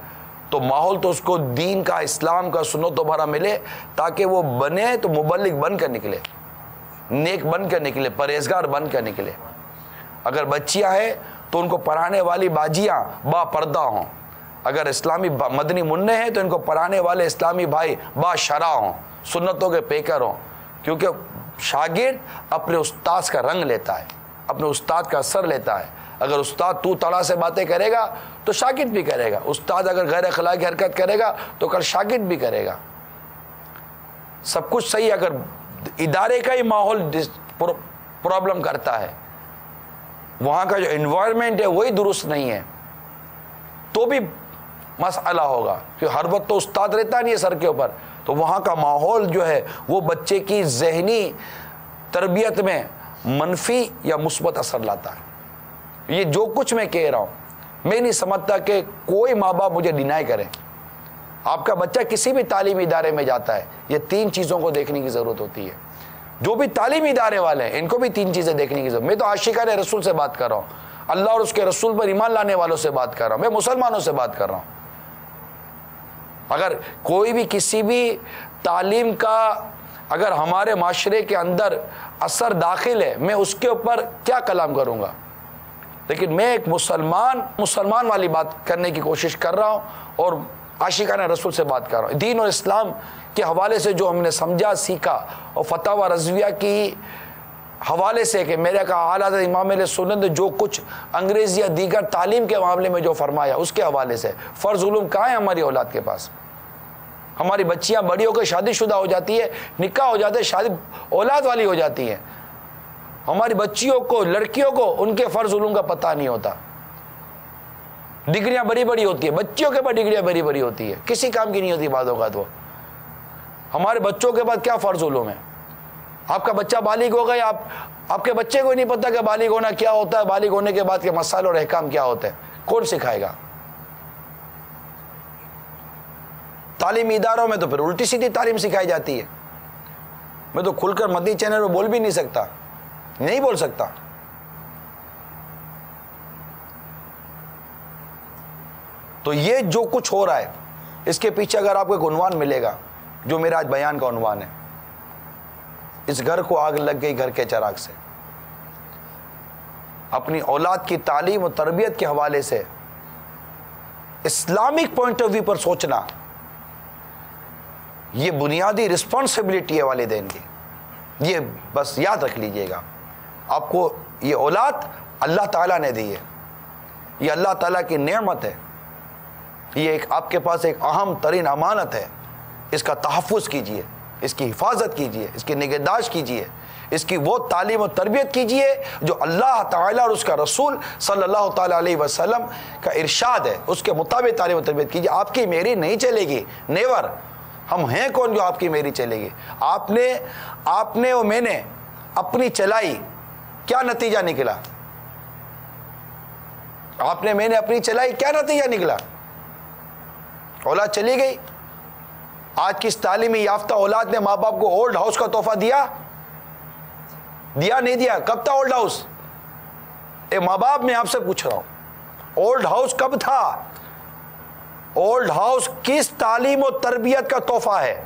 تو ماحول تو اس کو دین کا، اسلام کا سنت و بھرا ملے تاکہ وہ بنے تو مبلغ بن کر نکلے، نیک بن کر نکلے، پرہیزگار بن کر نکلے. اگر بچیاں ہیں تو ان کو پڑھانے والی باجیاں با پردہ ہوں. اگر اسلامی مدنی منع ہیں تو ان کو پڑھانے والے اسلامی بھائی با شرع ہوں، سنتوں کے پیکر ہوں. کیونکہ شاگرد اپنے استاد کا رنگ لیتا ہے، اپنے استاد کا اثر لیتا ہے. اگر استاد تو تڑا سے باتیں کرے گا تو شاگرد بھی کرے گا. استاد اگر غیر اخلاقی حرکت کرے گا تو کل شاگرد بھی کرے گا. سب کچھ صحیح. اگر ادارے کا ہی ماحول پرابلم کرتا ہے، وہاں کا جو انوائرمنٹ ہے وہی درست نہیں ہے تو بھی مسئلہ ہوگا. کہ ہر وقت تو استاد رہتا نہیں ہے سر کے اوپر، تو وہاں کا ماحول جو ہے وہ بچے کی ذہنی تربیت میں منفی یا مثبت اثر لاتا ہے. یہ جو کچھ میں کہہ رہا ہوں میں نہیں سمجھتا کہ کوئی ماں باپ مجھے ڈینائی کرے. آپ کا بچہ کسی بھی تعلیمی ادارے میں جاتا ہے، یہ 3 چیزوں کو دیکھنے کی ضرورت ہوتی ہے. جو بھی تعلیمی ادارے والے ہیں ان کو بھی 3 چیزیں دیکھنے کی ضرورت. میں تو عاشقان رسول سے بات کر رہا ہوں، اللہ اور اس کے رسول پر ایمان لانے والوں سے بات کر رہا ہوں، میں مسلمانوں سے بات کر رہا ہوں. اگر کوئی بھی کسی بھی تعلیم کا اگر ہمارے معاشرے کے اندر اثر داخل ہے میں اس کے اوپر کیا کلام کروں گا. لیکن میں ایک مسلمان والی بات کرنے کی کوشش کر رہا ہوں اور عاشقان رسول سے بات کر رہا ہوں. دین اور اسلام کے حوالے سے جو ہم نے سمجھا سیکھا اور فتاوی رضویہ کی حوالے سے کہ میرے کا اعلیٰ حضرت امام اہل سنت نے جو کچھ انگریزی یا دیگر تعلیم کے معاملے میں جو فرمایا اس کے حوالے سے فرض علوم کہاں ہے ہماری اولاد کے پاس. ہماری بچیاں بڑی ہو کے شادی شدہ ہو جاتی ہے، نکاح ہو جاتے، شادی اولاد والی ہو جاتی ہے. ہماری بچیوں کو، لڑکیوں کو ان کے فرض علوم کا پتہ نہیں ہوتا. ڈگریاں بڑی بڑی ہوتی ہیں، بچیوں کے پاس ڈگریاں بڑی بڑی ہوتی ہے، کسی کام کی نہیں ہوتی بعض اوقات. وہ ہمارے بچوں کے پاس کیا فرض علوم ہے. آپ کا بچہ بالغ ہو گیا، آپ کے بچے کو نہیں پتا کہ بالغ ہونا کیا ہوتا ہے، بالغ ہونے کے بعد کے مسائل اور احکام کیا ہوتے ہیں، کون سکھائے گا. تعلیمی اداروں میں تو پھر الٹی سیدھی تعلیم سکھائی جاتی ہے. میں تو کھل کر مدنی چینل میں بول بھی نہیں سکتا، نہیں بول سکتا. تو یہ جو کچھ ہو رہا ہے اس کے پیچھے اگر آپ کو ایک عنوان ملے گا جو میرا آج بیان کا عنوان ہے، اس گھر کو آگ لگ گئی گھر کے چراغ سے. اپنی اولاد کی تعلیم و تربیت کے حوالے سے اسلامک پوائنٹ آف ویو پر سوچنا یہ بنیادی رسپانسبلٹی ہے والدین کی. یہ بس یاد رکھ لیجئے گا. آپ کو یہ اولاد اللہ تعالیٰ نے دی ہے، یہ اللہ تعالیٰ کی نعمت ہے، یہ ایک آپ کے پاس ایک اہم ترین امانت ہے. اس کا تحفظ کیجئے، اس کی حفاظت کیجئے، اس کی نگہداشت کیجئے، اس کی وہ تعلیم و تربیت کیجئے جو اللہ تعالیٰ اور اس کا رسول صلی اللہ تعالیٰ علیہ وسلم کا ارشاد ہے، اس کے مطابق تعلیم و تربیت کیجئے۔ آپ کی میری نہیں چلے گی، نیور۔ ہم ہیں کون جو آپ کی میری چلے گی؟ آپ نے اور میں نے اپنی چلائی، کیا نتیجہ نکلا؟ آپ نے میں نے اپنی چلائی، کیا نتیجہ نکلا؟ اولاد چلی گئی۔ آج کی اس تعلیمی یافتہ اولاد نے ماں باپ کو اولڈ ہاؤس کا تحفہ دیا نہیں دیا؟ کب تھا اولڈ ہاؤس؟ اے ماں باپ، میں آپ سے پوچھ رہا ہوں، اولڈ ہاؤس کب تھا؟ اولڈ ہاؤس کس تعلیم و تربیت کا تحفہ ہے؟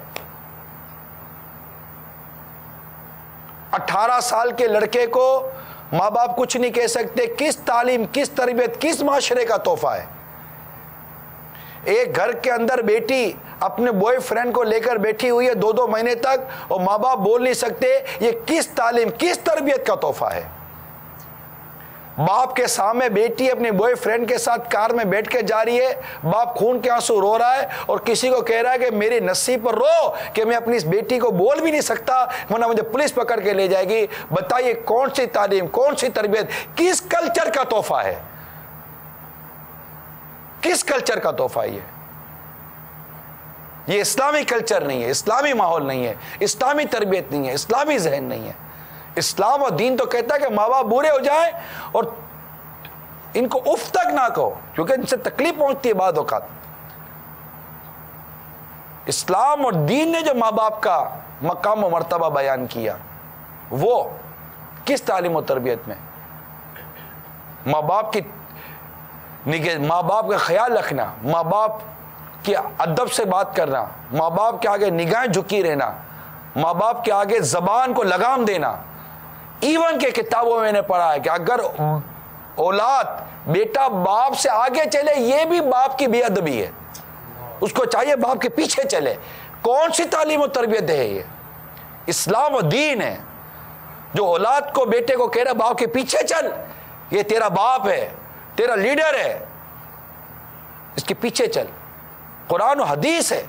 18 سال کے لڑکے کو ماں باپ کچھ نہیں کہہ سکتے، کس تعلیم، کس تربیت، کس معاشرے کا تحفہ ہے؟ ایک گھر کے اندر بیٹی اپنے بوائے فرینڈ کو لے کر بیٹھی ہوئی ہے 2 مہینے تک، اور ماں باپ بول نہیں سکتے، یہ کس تعلیم، کس تربیت کا تحفہ ہے؟ باپ کے سامنے بیٹی اپنے بوائے فرینڈ کے ساتھ کار میں بیٹھ کے جا رہی ہے، باپ خون کے آنسو رو رہا ہے اور کسی کو کہہ رہا ہے کہ میری نصیب پر رو کہ میں اپنی اس بیٹی کو بول بھی نہیں سکتا ورنہ مجھے پولیس پکڑ کے لے جائے گی۔ بتائیے کون سی تعلیم، کون سی تربیت، کس کلچر کا تحفہ ہے؟ کس کلچر کا تحفہ ہے یہ اسلامی کلچر نہیں ہے، اسلامی ماحول نہیں ہے، اسلامی تربیت نہیں ہے، اسلامی ذہن نہیں ہے۔ اسلام اور دین تو کہتا ہے کہ ماں باپ بورے ہو جائیں اور ان کو اف تک نہ کہو کیونکہ ان سے تکلیف پہنچتی ہے بعض اوقات۔ اسلام اور دین نے جو ماں باپ کا مقام و مرتبہ بیان کیا وہ کس تعلیم و تربیت میں؟ ماں باپ کا خیال رکھنا، ماں باپ کی ادب سے بات کرنا، ماں باپ کے آگے نگاہیں جھکی رہنا، ماں باپ کے آگے زبان کو لگام دینا۔ ایون کے کتابوں میں نے پڑھا ہے کہ اگر اولاد بیٹا باپ سے آگے چلے یہ بھی باپ کی بے ادبی ہے، اس کو چاہیے باپ کے پیچھے چلے۔ کون سی تعلیم و تربیت ہے یہ؟ اسلام و دین ہے جو اولاد کو، بیٹے کو کہہ رہا باپ کے پیچھے چل، یہ تیرا باپ ہے، تیرا لیڈر ہے، اس کے پیچھے چل۔ قرآن و حدیث ہے،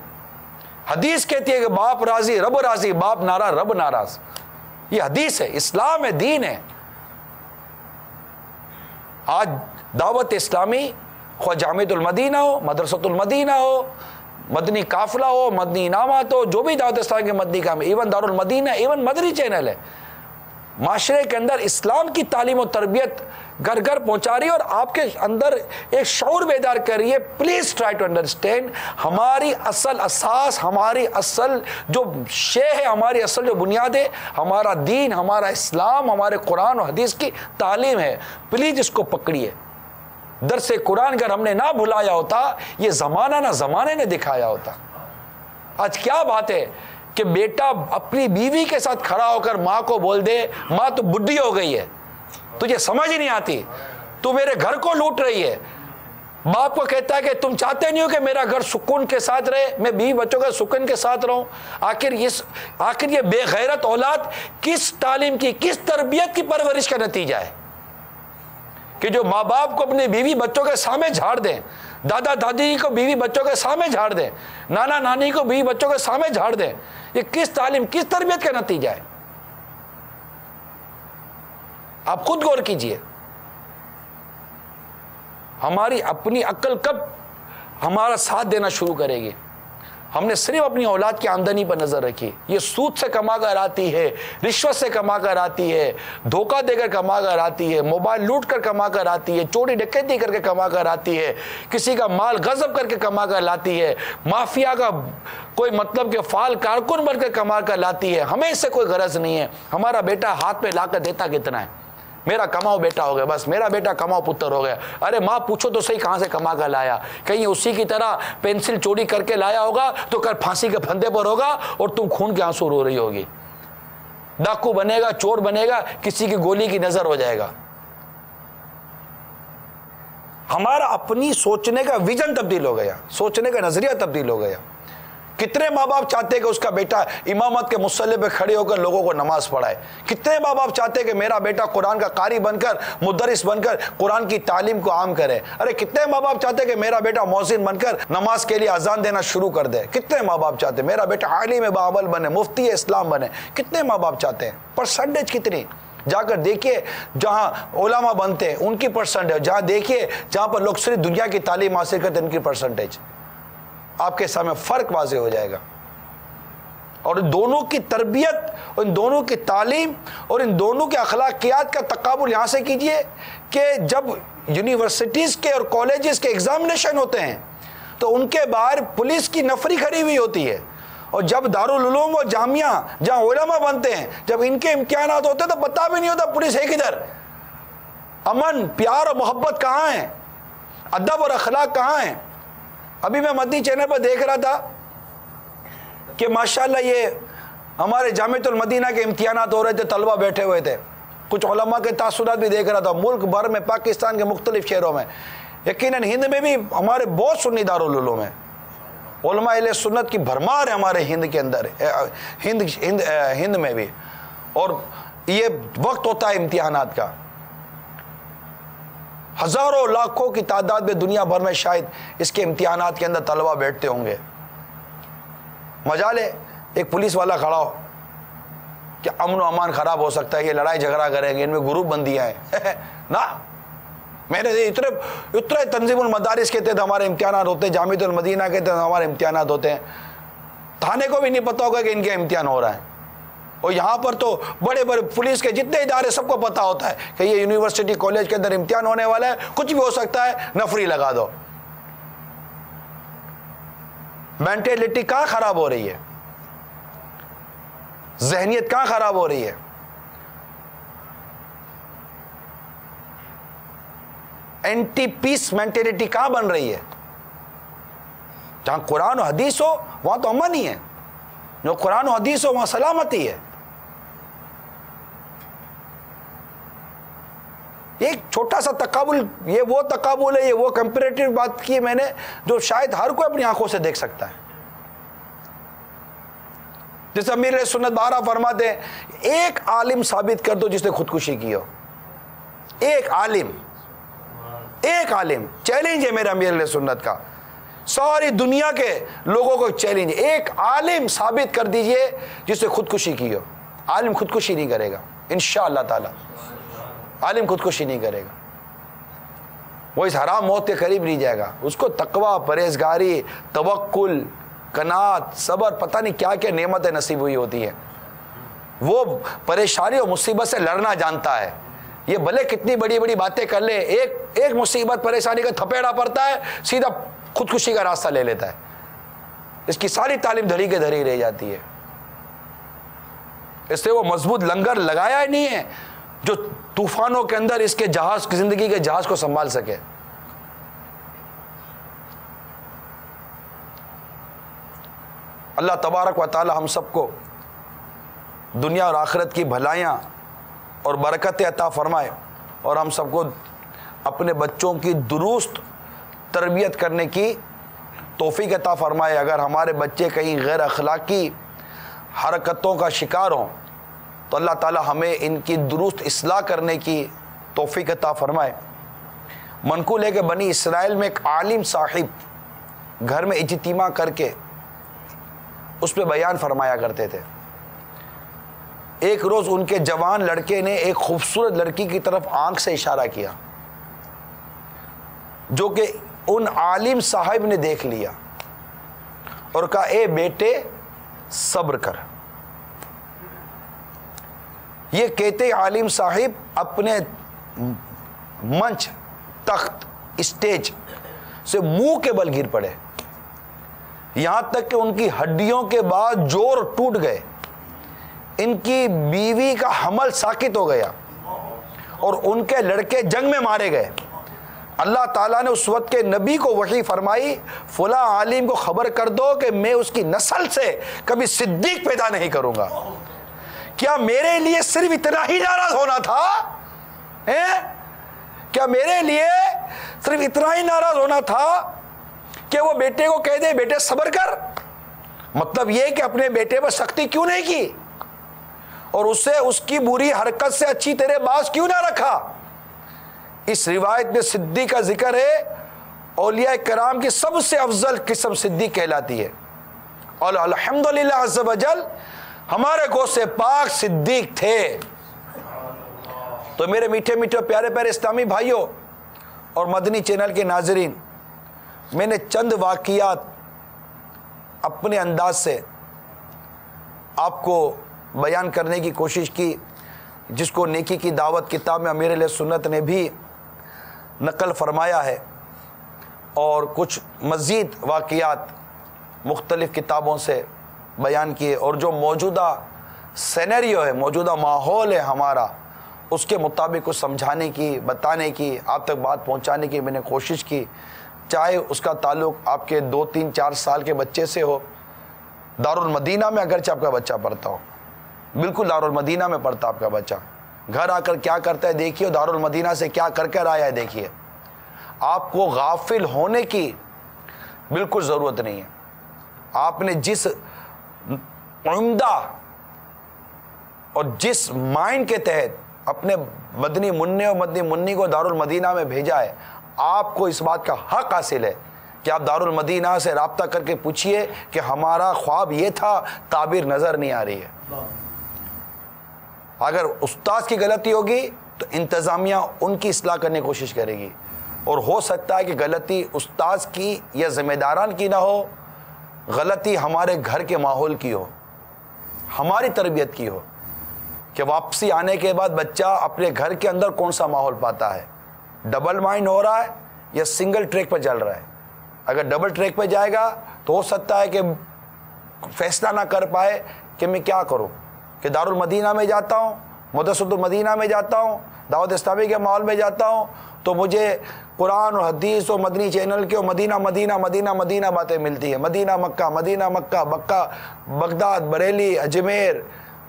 حدیث کہتی ہے کہ باپ راضی رب راضی، باپ ناراض رب ناراض، یہ حدیث ہے، اسلام ہے، دین ہے۔ آج دعوت اسلامی خواہ جامعۃ المدینہ ہو، مدرسۃ المدینہ ہو، مدنی قافلہ ہو، مدنی انعامات ہو، جو بھی دعوت اسلامی کے مدنی کام ہے، ایون دارالمدینہ، ایون مدنی چینل ہے، معاشرے کے اندر اسلام کی تعلیم و تربیت گھر گھر پہنچا رہی ہے اور آپ کے اندر ایک شعور بیدار کر رہی ہے۔ پلیز ٹرائی ٹو انڈرسٹینڈ، ہماری اصل اساس، ہماری اصل جو شے ہے، ہماری اصل جو بنیاد ہے، ہمارا دین، ہمارا اسلام، ہمارے قرآن و حدیث کی تعلیم ہے۔ پلیز اس کو پکڑیے۔ درس قرآن اگر ہم نے نہ بھلایا ہوتا، یہ زمانہ نہ زمانے نے دکھایا ہوتا۔ آج کیا بات ہے کہ بیٹا اپنی بیوی کے ساتھ کھڑا ہو کر ماں کو بول دے، ماں تو بڈھی ہو گئی ہے، تجھے سمجھ ہی نہیں آتی، تو میرے گھر کو لوٹ رہی ہے۔ باپ کو کہتا ہے کہ تم چاہتے نہیں ہو کہ میرا گھر سکون کے ساتھ رہے، میں بیوی بچوں کے سکون کے ساتھ رہوں۔ آخر یہ بے غیرت اولاد کس تعلیم کی، کس تربیت کی پرورش کا نتیجہ ہے کہ جو ماں باپ کو اپنے بیوی بچوں کے سامنے جھاڑ دیں، دادا دادی کو بیوی بچوں کے سامنے جھاڑ دیں، نانا نانی کو بیوی بچوں کے سامنے جھاڑ دیں؟ یہ کس تعلیم، کس تربیت کا نتیجہ ہے؟ آپ خود غور کیجئے۔ ہماری اپنی عقل کب ہمارا ساتھ دینا شروع کرے گی؟ ہم نے صرف اپنی اولاد کی آمدنی پر نظر رکھی، یہ سود سے کما کر آتی ہے، رشوت سے کما کر آتی ہے، دھوکہ دے کر کما کر آتی ہے، موبائل لوٹ کر کما کر آتی ہے، چوری ڈکیتی کر کے کما کر آتی ہے، کسی کا مال غصب کر کے کما کر لاتی ہے، مافیا کا کوئی مطلب کہ فعال کارکن بن کر کما کر لاتی ہے۔ ہمیں اس سے کوئی غرض نہیں ہے، ہمارا بیٹا ہاتھ میں لا کر دیتا کتنا ہے؟ میرا کماؤ بیٹا ہو گیا، بس میرا بیٹا کماؤ پتر ہو گیا۔ ارے ماں پوچھو تو صحیح کہاں سے کما کر لایا؟ کہیں اسی کی طرح پینسل چوری کر کے لایا ہوگا تو کل پھانسی کے پھندے پر ہوگا اور تم خون کے آنسو رو رہی ہوگی۔ ڈاکو بنے گا، چور بنے گا، کسی کی گولی کی نظر ہو جائے گا۔ ہمارا اپنی سوچنے کا ویژن تبدیل ہو گیا، سوچنے کا نظریہ تبدیل ہو گیا کتنے ماں باپ چاہتے ہیں کہ اس کا بیٹا امامت کے مصلی پہ کھڑے ہو کر لوگوں کو نماز پڑھائے؟ کتنے ماں باپ چاہتے ہیں کہ میرا بیٹا قرآن کا قاری بن کر، مدرس بن کر قرآن کی تعلیم کو عام کرے؟ ارے کتنے ماں باپ چاہتے ہیں کہ میرا بیٹا مؤذن بن کر نماز کے لیے اذان دینا شروع کر دے؟ کتنے ماں باپ چاہتے ہیں میرا بیٹا عالم باعمل بنے، مفتی اسلام بنے؟ کتنے ماں باپ چاہتے ہیں؟ پرسنٹیج کتنی؟ جا کر دیکھیے جہاں علماء بنتے ہیں ان کی پرسنٹیج، جہاں دیکھیے جہاں پر لوگ صرف دنیا کی تعلیم حاصل کرتے ہیں ان کی پرسنٹیج، آپ کے سامنے فرق واضح ہو جائے گا۔ اور ان دونوں کی تربیت، ان دونوں کی تعلیم اور ان دونوں کے اخلاقیات کا تقابل یہاں سے کیجئے کہ جب یونیورسٹیز کے اور کالجز کے ایگزامینیشن ہوتے ہیں تو ان کے باہر پولیس کی نفری کھڑی ہوئی ہوتی ہے، اور جب دارالعلوم و جامعہ جہاں علماء بنتے ہیں جب ان کے امتحانات ہوتے ہیں تو پتہ بھی نہیں ہوتا پولیس ہے کدھر۔ امن، پیار اور محبت کہاں ہیں؟ ادب اور اخلاق کہاں ہیں؟ ابھی میں مدنی چینل پر دیکھ رہا تھا کہ ماشاءاللہ یہ ہمارے جامعۃ المدینہ کے امتحانات ہو رہے تھے، طلبہ بیٹھے ہوئے تھے، کچھ علماء کے تاثرات بھی دیکھ رہا تھا ملک بھر میں، پاکستان کے مختلف شہروں میں، یقیناً ہند میں بھی ہمارے بہت سنی دارالعلوم ہیں، علماء اہل سنت کی بھرمار ہے ہمارے ہند کے اندر، ہند میں بھی، اور یہ وقت ہوتا ہے امتحانات کا، ہزاروں لاکھوں کی تعداد میں دنیا بھر میں شاید اس کے امتحانات کے اندر طلبہ بیٹھتے ہوں گے۔ مجال ہے ایک پولیس والا کھڑا ہو کہ امن و امان خراب ہو سکتا ہے، یہ لڑائی جھگڑا کریں گے، ان میں گروپ بندیاں ہیں نا۔ میں نے اتنے تنظیم المدارس کے تحت ہمارے امتحانات ہوتے ہیں، جامعۃ المدینہ کے تحت ہمارے امتحانات ہوتے ہیں، تھانے کو بھی نہیں پتا ہوگا کہ ان کے امتحان ہو رہا ہے، اور یہاں پر تو بڑے بڑے پولیس کے جتنے ادارے سب کو پتا ہوتا ہے کہ یہ یونیورسٹی کالج کے اندر امتحان ہونے والا ہے، کچھ بھی ہو سکتا ہے، نفری لگا دو۔ مینٹیلٹی کہاں خراب ہو رہی ہے؟ ذہنیت کہاں خراب ہو رہی ہے؟ اینٹی پیس مینٹیلٹی کہاں بن رہی ہے؟ جہاں قرآن و حدیث ہو وہاں تو امن ہی ہے، جو قرآن و حدیث ہو وہاں سلامتی ہے۔ ایک چھوٹا سا تقابل، یہ وہ تقابل ہے، یہ وہ کمپیریٹیو بات کی میں نے جو شاید ہر کوئی اپنی آنکھوں سے دیکھ سکتا ہے۔ جیسے امیر سنت بارہ فرماتے ہیں ایک عالم ثابت کر دو جس نے خودکشی کی ہو، ایک عالم چیلنج ہے میرا امیر سنت کا، ساری دنیا کے لوگوں کو چیلنج، ایک عالم ثابت کر دیجئے جس نے خودکشی کی ہو۔ عالم خودکشی نہیں کرے گا انشاءاللہ تعالی، عالم خودکشی نہیں کرے گا، وہ اس حرام موت کے قریب نہیں جائے گا، اس کو تقوی، پرہیزگاری، توکل، قناعت، صبر، پتہ نہیں کیا کیا نعمتیں نصیب ہوئی ہوتی ہے، وہ پریشانی اور مصیبت سے لڑنا جانتا ہے۔ یہ بھلے کتنی بڑی بڑی باتیں کر لے، ایک مصیبت پریشانی کا تھپیڑا پڑتا ہے سیدھا خودکشی کا راستہ لے لیتا ہے، اس کی ساری تعلیم دھری کے دھری رہ جاتی ہے۔ اس سے وہ مضبوط لنگر لگایا ہی نہیں ہے جو طوفانوں کے اندر اس کے جہاز، زندگی کے جہاز کو سنبھال سکے۔ اللہ تبارک و تعالی ہم سب کو دنیا اور آخرت کی بھلائیاں اور برکتیں عطا فرمائے، اور ہم سب کو اپنے بچوں کی درست تربیت کرنے کی توفیق عطا فرمائے۔ اگر ہمارے بچے کہیں غیر اخلاقی حرکتوں کا شکار ہوں تو اللہ تعالی ہمیں ان کی درست اصلاح کرنے کی توفیق عطا فرمائے۔ منقول ہے کہ بنی اسرائیل میں ایک عالم صاحب گھر میں اجتماع کر کے اس پہ بیان فرمایا کرتے تھے۔ ایک روز ان کے جوان لڑکے نے ایک خوبصورت لڑکی کی طرف آنکھ سے اشارہ کیا جو کہ ان عالم صاحب نے دیکھ لیا، اور کہا اے بیٹے صبر کر۔ یہ کہتے عالم صاحب اپنے منچ، تخت، اسٹیج سے منہ کے بل گر پڑے، یہاں تک کہ ان کی ہڈیوں کے بعد جوڑ ٹوٹ گئے، ان کی بیوی کا حمل ساکت ہو گیا، اور ان کے لڑکے جنگ میں مارے گئے۔ اللہ تعالیٰ نے اس وقت کے نبی کو وحی فرمائی فلاں عالم کو خبر کر دو کہ میں اس کی نسل سے کبھی صدیق پیدا نہیں کروں گا۔ کیا میرے لیے صرف اتنا ہی ناراض ہونا تھا؟ کیا میرے لیے صرف اتنا ہی ناراض ہونا تھا کہ وہ بیٹے کو کہہ دے بیٹے صبر کر؟ مطلب یہ کہ اپنے بیٹے پر سختی کیوں نہیں کی اور اسے اس کی بری حرکت سے اچھی طرح باز کیوں نہ رکھا؟ اس روایت میں صدیق کا ذکر ہے، اولیاء کرام کی سب سے افضل قسم صدیق کہلاتی ہے، اور الحمدللہ عز وجل ہمارے گوشت پاک صدیق تھے۔ تو میرے میٹھے میٹھے پیارے پیارے اسلامی بھائیوں اور مدنی چینل کے ناظرین، میں نے چند واقعات اپنے انداز سے آپ کو بیان کرنے کی کوشش کی، جس کو نیکی کی دعوت کتاب میں امیر علیہ سنت نے بھی نقل فرمایا ہے، اور کچھ مزید واقعات مختلف کتابوں سے بیان کیے، اور جو موجودہ سینیریو ہے، موجودہ ماحول ہے ہمارا، اس کے مطابق کچھ سمجھانے کی، بتانے کی، آپ تک بات پہنچانے کی میں نے کوشش کی، چاہے اس کا تعلق آپ کے 2 3 4 سال کے بچے سے ہو۔ دارالمدینہ میں اگرچہ آپ کا بچہ پڑھتا ہو، بالکل دارالمدینہ میں پڑھتا آپ کا بچہ، گھر آ کر کیا کرتا ہے دیکھیے، دارالمدینہ سے کیا کر کر آیا ہے دیکھیے۔ آپ کو غافل ہونے کی بالکل ضرورت نہیں ہے۔ آپ نے جس عمدہ اور جس مائنڈ کے تحت اپنے مدنی منع اور مدنی منی کو دارالمدینہ میں بھیجا ہے، آپ کو اس بات کا حق حاصل ہے کہ آپ دارالمدینہ سے رابطہ کر کے پوچھئے کہ ہمارا خواب یہ تھا، تعبیر نظر نہیں آ رہی ہے۔ اگر استاد کی غلطی ہوگی تو انتظامیہ ان کی اصلاح کرنے کی کوشش کرے گی، اور ہو سکتا ہے کہ غلطی استاد کی یا ذمہ داران کی نہ ہو، غلطی ہمارے گھر کے ماحول کی ہو، ہماری تربیت کی ہو، کہ واپسی آنے کے بعد بچہ اپنے گھر کے اندر کون سا ماحول پاتا ہے، ڈبل مائنڈ ہو رہا ہے یا سنگل ٹریک پر چل رہا ہے۔ اگر ڈبل ٹریک پہ جائے گا تو ہو سکتا ہے کہ فیصلہ نہ کر پائے کہ میں کیا کروں، کہ دارالمدینہ میں جاتا ہوں، مدرسۃ المدینہ میں جاتا ہوں، دعوت اسلامی کے ماحول میں جاتا ہوں تو مجھے قرآن اور حدیث اور مدنی چینل کے مدینہ مدینہ مدینہ مدینہ باتیں ملتی ہیں، مدینہ مکہ بغداد، بریلی، اجمیر،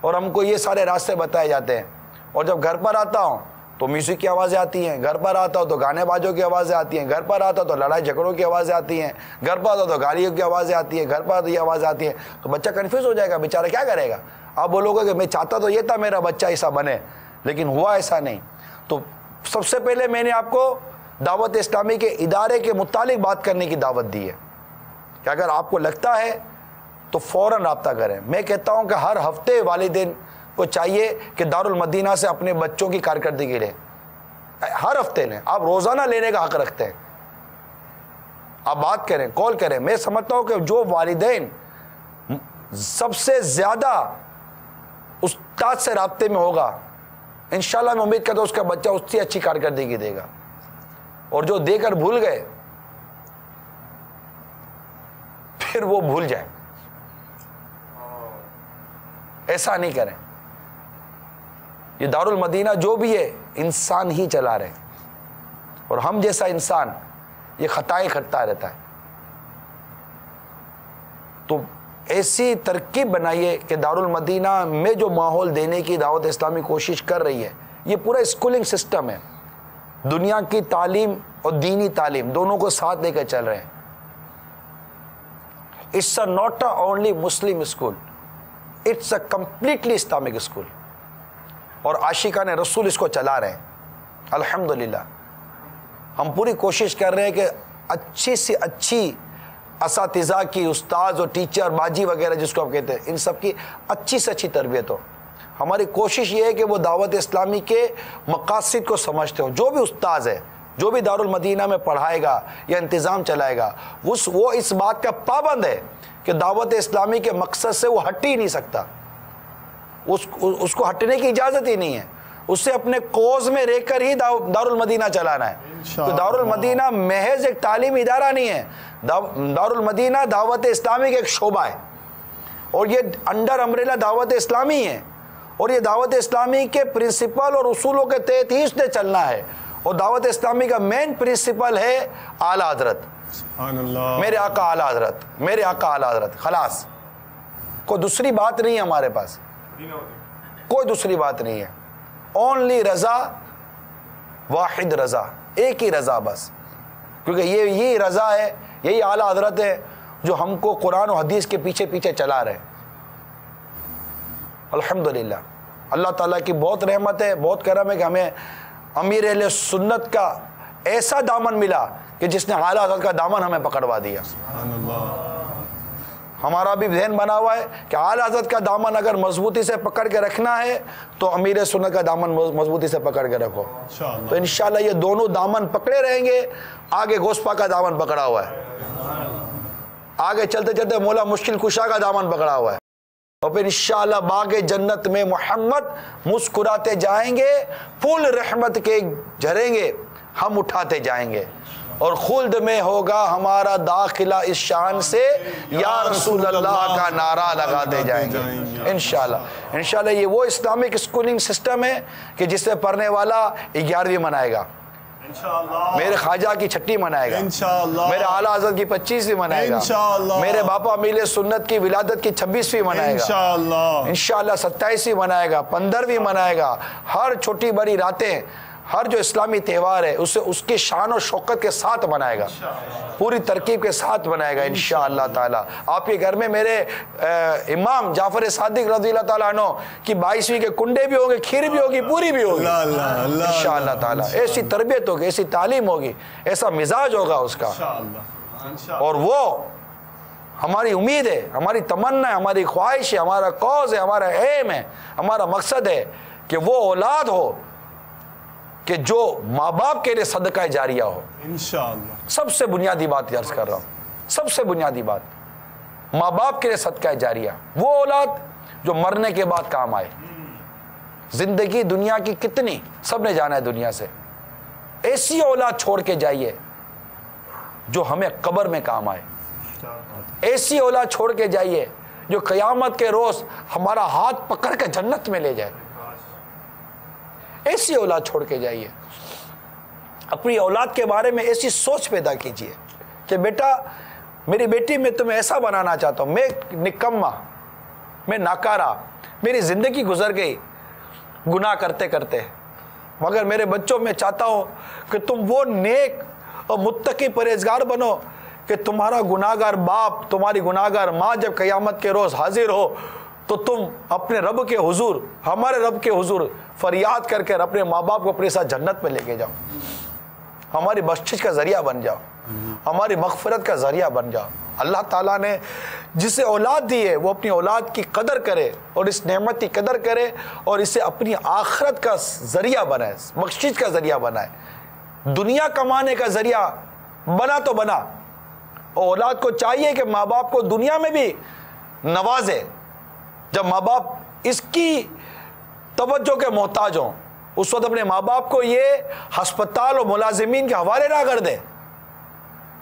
اور ہم کو یہ سارے راستے بتائے جاتے ہیں۔ اور جب گھر پر آتا ہوں تو میوزک کی آوازیں آتی ہیں، گھر پر آتا ہوں تو گانے بازوں کی آوازیں آتی ہیں، گھر پر آتا ہوں تو لڑائی جھگڑوں کی آوازیں آتی ہیں، گھر پر آتا ہوں تو گالیوں کی آوازیں آتی ہیں، گھر پر آتا یہ آوازیں آتی ہیں، تو بچہ کنفیوز ہو جائے گا، بیچارہ کیا کرے گا؟ آپ بولو گے کہ میں چاہتا تو یہ تھا میرا بچہ ایسا بنے، لیکن ہوا ایسا نہیں۔ تو سب سے پہلے میں نے آپ کو دعوت اسلامی کے ادارے کے متعلق بات کرنے کی دعوت دی ہے کہ اگر آپ کو لگتا ہے تو فوراً رابطہ کریں۔ میں کہتا ہوں کہ ہر ہفتے والدین کو چاہیے کہ دارالمدینہ سے اپنے بچوں کی کارکردگی لیں، ہر ہفتے لیں، آپ روزانہ لینے کا حق رکھتے ہیں، آپ بات کریں، کال کریں۔ میں سمجھتا ہوں کہ جو والدین سب سے زیادہ استاد سے رابطے میں ہوگا، انشاءاللہ میں امید کرتا ہوں اس کا بچہ اس سے اچھی کارکردگی دے گا، اور جو دے کر بھول گئے پھر وہ بھول جائیں، ایسا نہیں کریں۔ یہ دارالمدینہ جو بھی ہے انسان ہی چلا رہے، اور ہم جیسا انسان یہ خطائیں کرتا رہتا ہے، تو ایسی ترکیب بنائیے کہ دارالمدینہ میں جو ماحول دینے کی دعوت اسلامی کوشش کر رہی ہے، یہ پورا اسکولنگ سسٹم ہے، دنیا کی تعلیم اور دینی تعلیم دونوں کو ساتھ لے کر چل رہے ہیں۔ It's not only Muslim school, it's a completely Islamic school, اور عاشقان رسول اس کو چلا رہے ہیں الحمدللہ۔ ہم پوری کوشش کر رہے ہیں کہ اچھی سے اچھی اساتذہ کی، استاذ اور ٹیچر باجی وغیرہ جس کو آپ کہتے ہیں، ان سب کی اچھی سے اچھی تربیت ہو۔ ہماری کوشش یہ ہے کہ وہ دعوت اسلامی کے مقاصد کو سمجھتے ہو۔ جو بھی استاذ ہے، جو بھی دارالمدینہ میں پڑھائے گا یا انتظام چلائے گا، وہ اس بات کا پابند ہے کہ دعوت اسلامی کے مقصد سے وہ ہٹ ہی نہیں سکتا، اس کو ہٹنے کی اجازت ہی نہیں ہے، اسے اپنے کوز میں رہ کر ہی دارالمدینہ چلانا ہے۔ تو دارالمدینہ محض ایک تعلیمی ادارہ نہیں ہے، دارالمدینہ دعوت اسلامی کا ایک شعبہ ہے، اور یہ انڈر امبریلا دعوت اسلامی ہے، اور یہ دعوت اسلامی کے پرنسپل اور اصولوں کے تحت ہی اس نے چلنا ہے، اور دعوت اسلامی کا مین پرنسپل ہے اعلیٰ حضرت، میرے آقا اعلیٰ حضرت، میرے آقا اعلیٰ حضرت، خلاص۔ کوئی دوسری بات نہیں ہے ہمارے پاس، کوئی دوسری بات نہیں ہے، اونلی رضا، واحد رضا، ایک ہی رضا بس، کیونکہ یہی رضا ہے، یہی اعلیٰ حضرت ہے جو ہم کو قرآن و حدیث کے پیچھے پیچھے چلا رہے ہیں. الحمدللہ اللہ تعالیٰ کی بہت رحمت ہے, بہت کرم ہے کہ ہمیں امیر اہل سنت کا ایسا دامن ملا کہ جس نے اعلیٰ حضرت کا دامن ہمیں پکڑوا دیا. ہمارا بھی ذہن بنا ہوا ہے کہ اعلیٰ حضرت کا دامن اگر مضبوطی سے پکڑ کے رکھنا ہے تو امیر سنت کا دامن مضبوطی سے پکڑ کے رکھو. تو انشاءاللہ یہ دونوں دامن پکڑے رہیں گے. آگے گوسپا کا دامن پکڑا ہوا ہے, آگے چلتے چلتے مولا مشکل کشا کا دامن پکڑا ہوا ہے, اور پھر انشاءاللہ باغ جنت میں محمد مسکراتے جائیں گے, پھول رحمت کے جھریں گے, ہم اٹھاتے جائیں گے, اور خلد میں ہوگا ہمارا داخلہ اس شان سے یا رسول اللہ کا نعرہ لگاتے جائیں گے انشاءاللہ. انشاءاللہ یہ وہ اسلامک اسکولنگ سسٹم ہے کہ جس سے پڑھنے والا 11ویں منائے گا, میرے خواجہ کی 6ٹی منائے گا, میرے اعلیٰ حضرت کی 25ویں منائے گا, میرے باپا امیر سنت کی ولادت کی 26ویں منائے گا انشاءاللہ, 27ویں منائے گا, 15ویں منائے گا. ہر چھوٹی بڑی راتیں, ہر جو اسلامی تہوار ہے اسے اس کی شان و شوکت کے ساتھ منائے گا, پوری ترکیب کے ساتھ منائے گا انشاءاللہ تعالی. آپ کے گھر میں میرے امام جعفر صادق رضی اللہ تعالیٰ عنہ کی 22ویں کے کنڈے بھی ہوں گے, کھیر بھی ہوگی, پوری بھی ہوگی انشاءاللہ تعالی. ایسی تربیت ہوگی, ایسی تعلیم ہوگی, ایسا مزاج ہوگا اس کا, اور وہ ہماری امید ہے, ہماری تمنا ہے, ہماری خواہش ہے, ہمارا کوز ہے, ہمارا ایم ہے, ہمارا مقصد ہے کہ وہ اولاد ہو کہ جو ماں باپ کے لیے صدقہ جاریہ ہو انشاءاللہ. سب سے بنیادی بات عرض کر رہا ہوں, سب سے بنیادی بات, ماں باپ کے لیے صدقہ جاریہ, وہ اولاد جو مرنے کے بعد کام آئے. زندگی دنیا کی کتنی, سب نے جانا ہے دنیا سے, ایسی اولاد چھوڑ کے جائیے جو ہمیں قبر میں کام آئے. ایسی اولاد چھوڑ کے جائیے جو قیامت کے روز ہمارا ہاتھ پکڑ کے جنت میں لے جائے. ایسی اولاد چھوڑ کے جائیے. اپنی اولاد کے بارے میں ایسی سوچ پیدا کیجیے کہ بیٹا, میری بیٹی میں تمہیں ایسا بنانا چاہتا ہوں, میں نکما, میں ناکارہ, میری زندگی گزر گئی گناہ کرتے کرتے, مگر میرے بچوں میں چاہتا ہوں کہ تم وہ نیک اور متقی پرہیزگار بنو کہ تمہارا گناہگار باپ, تمہاری گناہگار ماں جب قیامت کے روز حاضر ہو تو تم اپنے رب کے حضور, ہمارے رب کے حضور فریاد کر کے اپنے ماں باپ کو اپنے ساتھ جنت میں لے کے جاؤ, ہماری بخشش کا ذریعہ بن جاؤ, ہماری مغفرت کا ذریعہ بن جاؤ. اللہ تعالیٰ نے جسے اولاد دی ہے وہ اپنی اولاد کی قدر کرے اور اس نعمت کی قدر کرے اور اسے اپنی آخرت کا ذریعہ بنائے, بخشش کا ذریعہ بنائے. دنیا کمانے کا ذریعہ بنا تو بنا, اور اولاد کو چاہیے کہ ماں باپ کو دنیا میں بھی نوازے. جب ماں باپ اس کی توجہ کے محتاج ہوں اس وقت اپنے ماں باپ کو یہ ہسپتال اور ملازمین کے حوالے نہ کر دے.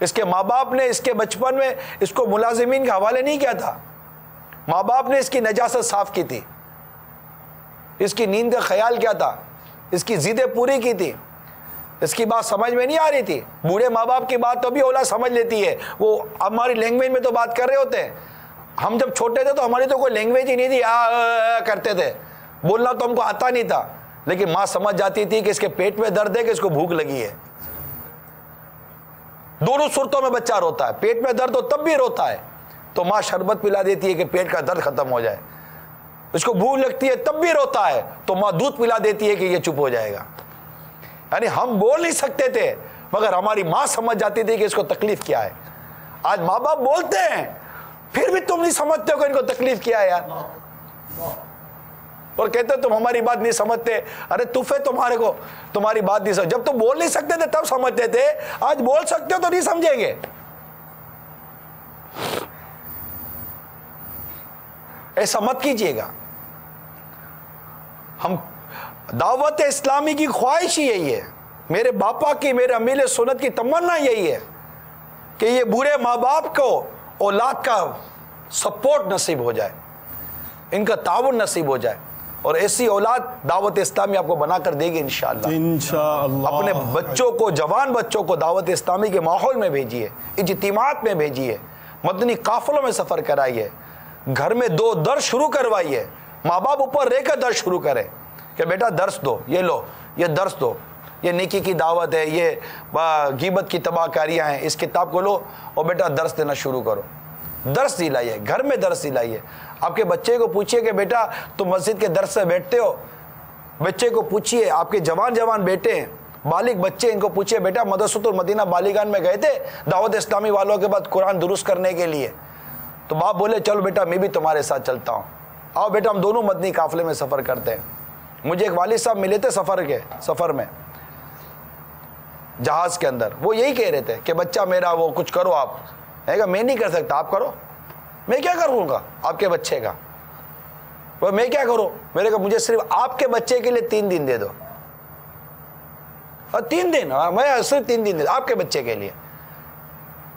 اس کے ماں باپ نے اس کے بچپن میں اس کو ملازمین کے حوالے نہیں کیا تھا, ماں باپ نے اس کی نجاست صاف کی تھی, اس کی نیند کا خیال کیا تھا, اس کی ضدیں پوری کی تھی. اس کی بات سمجھ میں نہیں آ رہی تھی. بوڑھے ماں باپ کی بات تو بھی اولاد سمجھ لیتی ہے, وہ ہماری لینگویج میں تو بات کر رہے ہوتے ہیں. ہم جب چھوٹے تھے تو ہماری تو کوئی لینگویج ہی نہیں تھی, کرتے تھے, بولنا تو ہم کو آتا نہیں تھا, لیکن ماں سمجھ جاتی تھی کہ اس کے پیٹ میں درد ہے کہ اس کو بھوک لگی ہے. دونوں صورتوں میں بچہ روتا ہے, پیٹ میں درد ہو تب بھی روتا ہے تو ماں شربت پلا دیتی ہے کہ پیٹ کا درد ختم ہو جائے. اس کو بھوک لگتی ہے تب بھی روتا ہے تو ماں دودھ پلا دیتی ہے کہ یہ چپ ہو جائے گا. یعنی ہم بول نہیں سکتے تھے مگر ہماری ماں سمجھ جاتی تھی کہ اس کو تکلیف کیا ہے. آج ماں باپ بولتے ہیں پھر بھی تم نہیں سمجھتے ہو کہ ان کو تکلیف کیا ہے یار, اور کہتے تم ہماری بات نہیں سمجھتے. ارے توفے تمہارے کو تمہاری بات نہیں سمجھ, جب تم بول نہیں سکتے تھے تب سمجھتے تھے, آج بول سکتے ہو تو نہیں سمجھیں گے. ایسا مت کیجیے گا. ہم دعوت اسلامی کی خواہش ہی یہی ہے, میرے باپا کی, میرے امیر سنت کی تمنا یہی ہے کہ یہ بوڑھے ماں باپ کو اولاد کا سپورٹ نصیب ہو جائے, ان کا تعاون نصیب ہو جائے, اور ایسی اولاد دعوت اسلامی آپ کو بنا کر دے گی انشاءاللہ. اپنے بچوں کو, جوان بچوں کو دعوت اسلامی کے ماحول میں بھیجیے, اجتماعات میں بھیجیے, مدنی قافلوں میں سفر کرائیے, گھر میں 2 درس شروع کروائیے. ماں باپ اوپر رہ کر درس شروع کریں کہ بیٹا درس دو, یہ لو, یہ درس دو, یہ نیکی کی دعوت ہے, یہ غیبت کی تباہ کاریاں ہیں, اس کتاب کو لو اور بیٹا درس دینا شروع کرو. درس دلائیے، گھر میں درس دلائیے. آپ کے بچے کو پوچھئے کہ بیٹا تم مسجد کے درس سے بیٹھتے ہو؟ بچے کو پوچھئے، آپ کے جوان بیٹے ہیں، بالغ بچے، ان کو پوچھئے بیٹا مدرسۃ المدینہ بالیگان میں گئے تھے دعوت اسلامی والوں کے بعد قرآن درست کرنے کے لیے؟ تو باپ بولے چلو بیٹا میں بھی تمہارے ساتھ چلتا ہوں، آؤ بیٹا ہم دونوں مدنی قافلے میں سفر کرتے ہیں. مجھے ایک والد صاحب ملے تھے سفر میں جہاز کے اندر. وہ یہی کہہ رہے تھے کہ بچہ میرا وہ کچھ کرو آپ. میں کہا میں نہیں کر سکتا، آپ کرو. میں کیا کروں گا آپ کے بچے کا؟ وہ میں کیا کروں؟ میرے کہا مجھے صرف آپ کے بچے کے لیے 3 دن دے دو. اور 3 دن؟ میں صرف 3 دن دے دو آپ کے بچے کے لیے.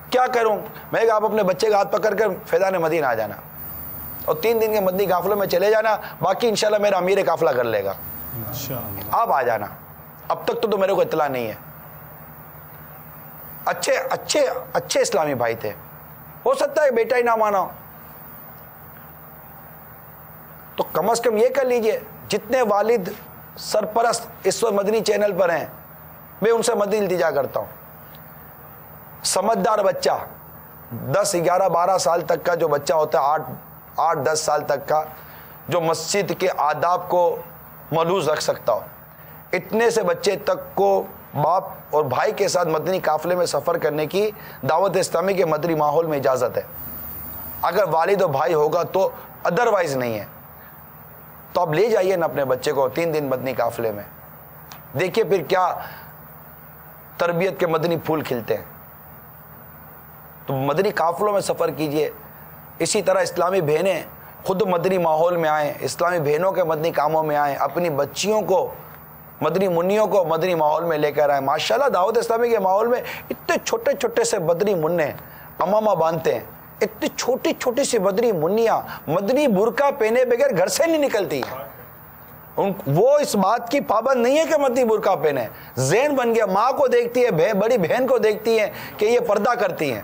کیا کروں؟ میں کہا آپ اپنے بچے کا ہاتھ پکڑ کر فیضان مدینہ آ جانا اور 3 دن کے مدنی قافلوں میں چلے جانا، باقی انشاءاللہ میرا امیر قافلہ کر لے گا. آپ آ جانا. اب تک تو میرے کو اطلاع نہیں ہے. اچھے اسلامی بھائی تھے. ہو سکتا ہے بیٹا ہی نہ مانا ہو. تو کم از کم یہ کر لیجئے، جتنے والد سرپرست اس وقت مدنی چینل پر ہیں میں ان سے مدنی التجا کرتا ہوں، سمجھدار بچہ 10 11 12 سال تک کا جو بچہ ہوتا ہے، 8 10 سال تک کا، جو مسجد کے آداب کو ملحوظ رکھ سکتا ہو، اتنے سے بچے تک کو باپ اور بھائی کے ساتھ مدنی قافلے میں سفر کرنے کی دعوت اسلامی کے مدنی ماحول میں اجازت ہے. اگر والد و بھائی ہوگا تو، ادروائز نہیں ہے. تو آپ لے جائیے نا اپنے بچے کو 3 دن مدنی قافلے میں، دیکھیے پھر کیا تربیت کے مدنی پھول کھلتے ہیں. تو مدنی قافلوں میں سفر کیجئے. اسی طرح اسلامی بہنیں خود مدنی ماحول میں آئیں، اسلامی بہنوں کے مدنی کاموں میں آئیں، اپنی بچیوں کو، مدنی منیوں کو مدنی ماحول میں لے کر آئیں. ماشاءاللہ دعوت اسلامی کے ماحول میں اتنے چھوٹے سے مدنی منع امامہ باندھتے ہیں، اتنی چھوٹی سی مدنی منیاں مدنی برقع پہنے بغیر گھر سے نہیں نکلتی ہیں. وہ اس بات کی پابند نہیں ہے کہ مدنی برقع پہنے، ذہن بن گیا. ماں کو دیکھتی ہے، بڑی بہن کو دیکھتی ہے کہ یہ پردہ کرتی ہیں،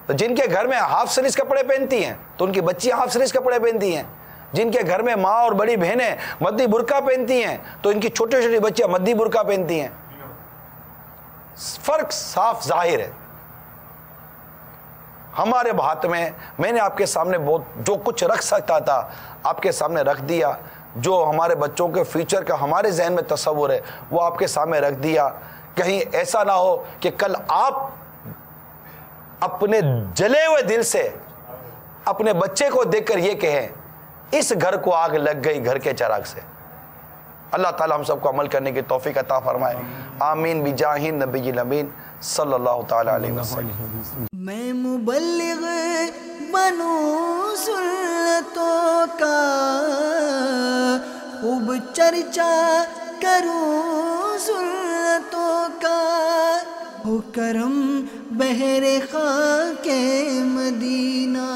تو جن کے گھر میں ہاف سلیوز کپڑے پہنتی ہیں تو ان کی بچیاں ہاف سلیوز کپڑے پہنتی ہیں. جن کے گھر میں ماں اور بڑی بہنیں مدنی برقع پہنتی ہیں تو ان کی چھوٹی بچیاں مدنی برقع پہنتی ہیں. فرق صاف ظاہر ہے. ہمارے ہاتھ میں نے آپ کے سامنے جو کچھ رکھ سکتا تھا آپ کے سامنے رکھ دیا. جو ہمارے بچوں کے فیوچر کا ہمارے ذہن میں تصور ہے وہ آپ کے سامنے رکھ دیا. کہیں ایسا نہ ہو کہ کل آپ اپنے جلے ہوئے دل سے اپنے بچے کو دیکھ کر یہ کہیں اس گھر کو آگ لگ گئی گھر کے چراغ سے. اللہ تعالی ہم سب کو عمل کرنے کی توفیق عطا فرمائے. آمین بجاہ نبی الامین صلی اللہ تعالی علیہ وسلم. میں مبلغ بنوں سنتوں کا، خوب چرچا کروں سنتوں کا، ہو کرم بہر خاک مدینہ.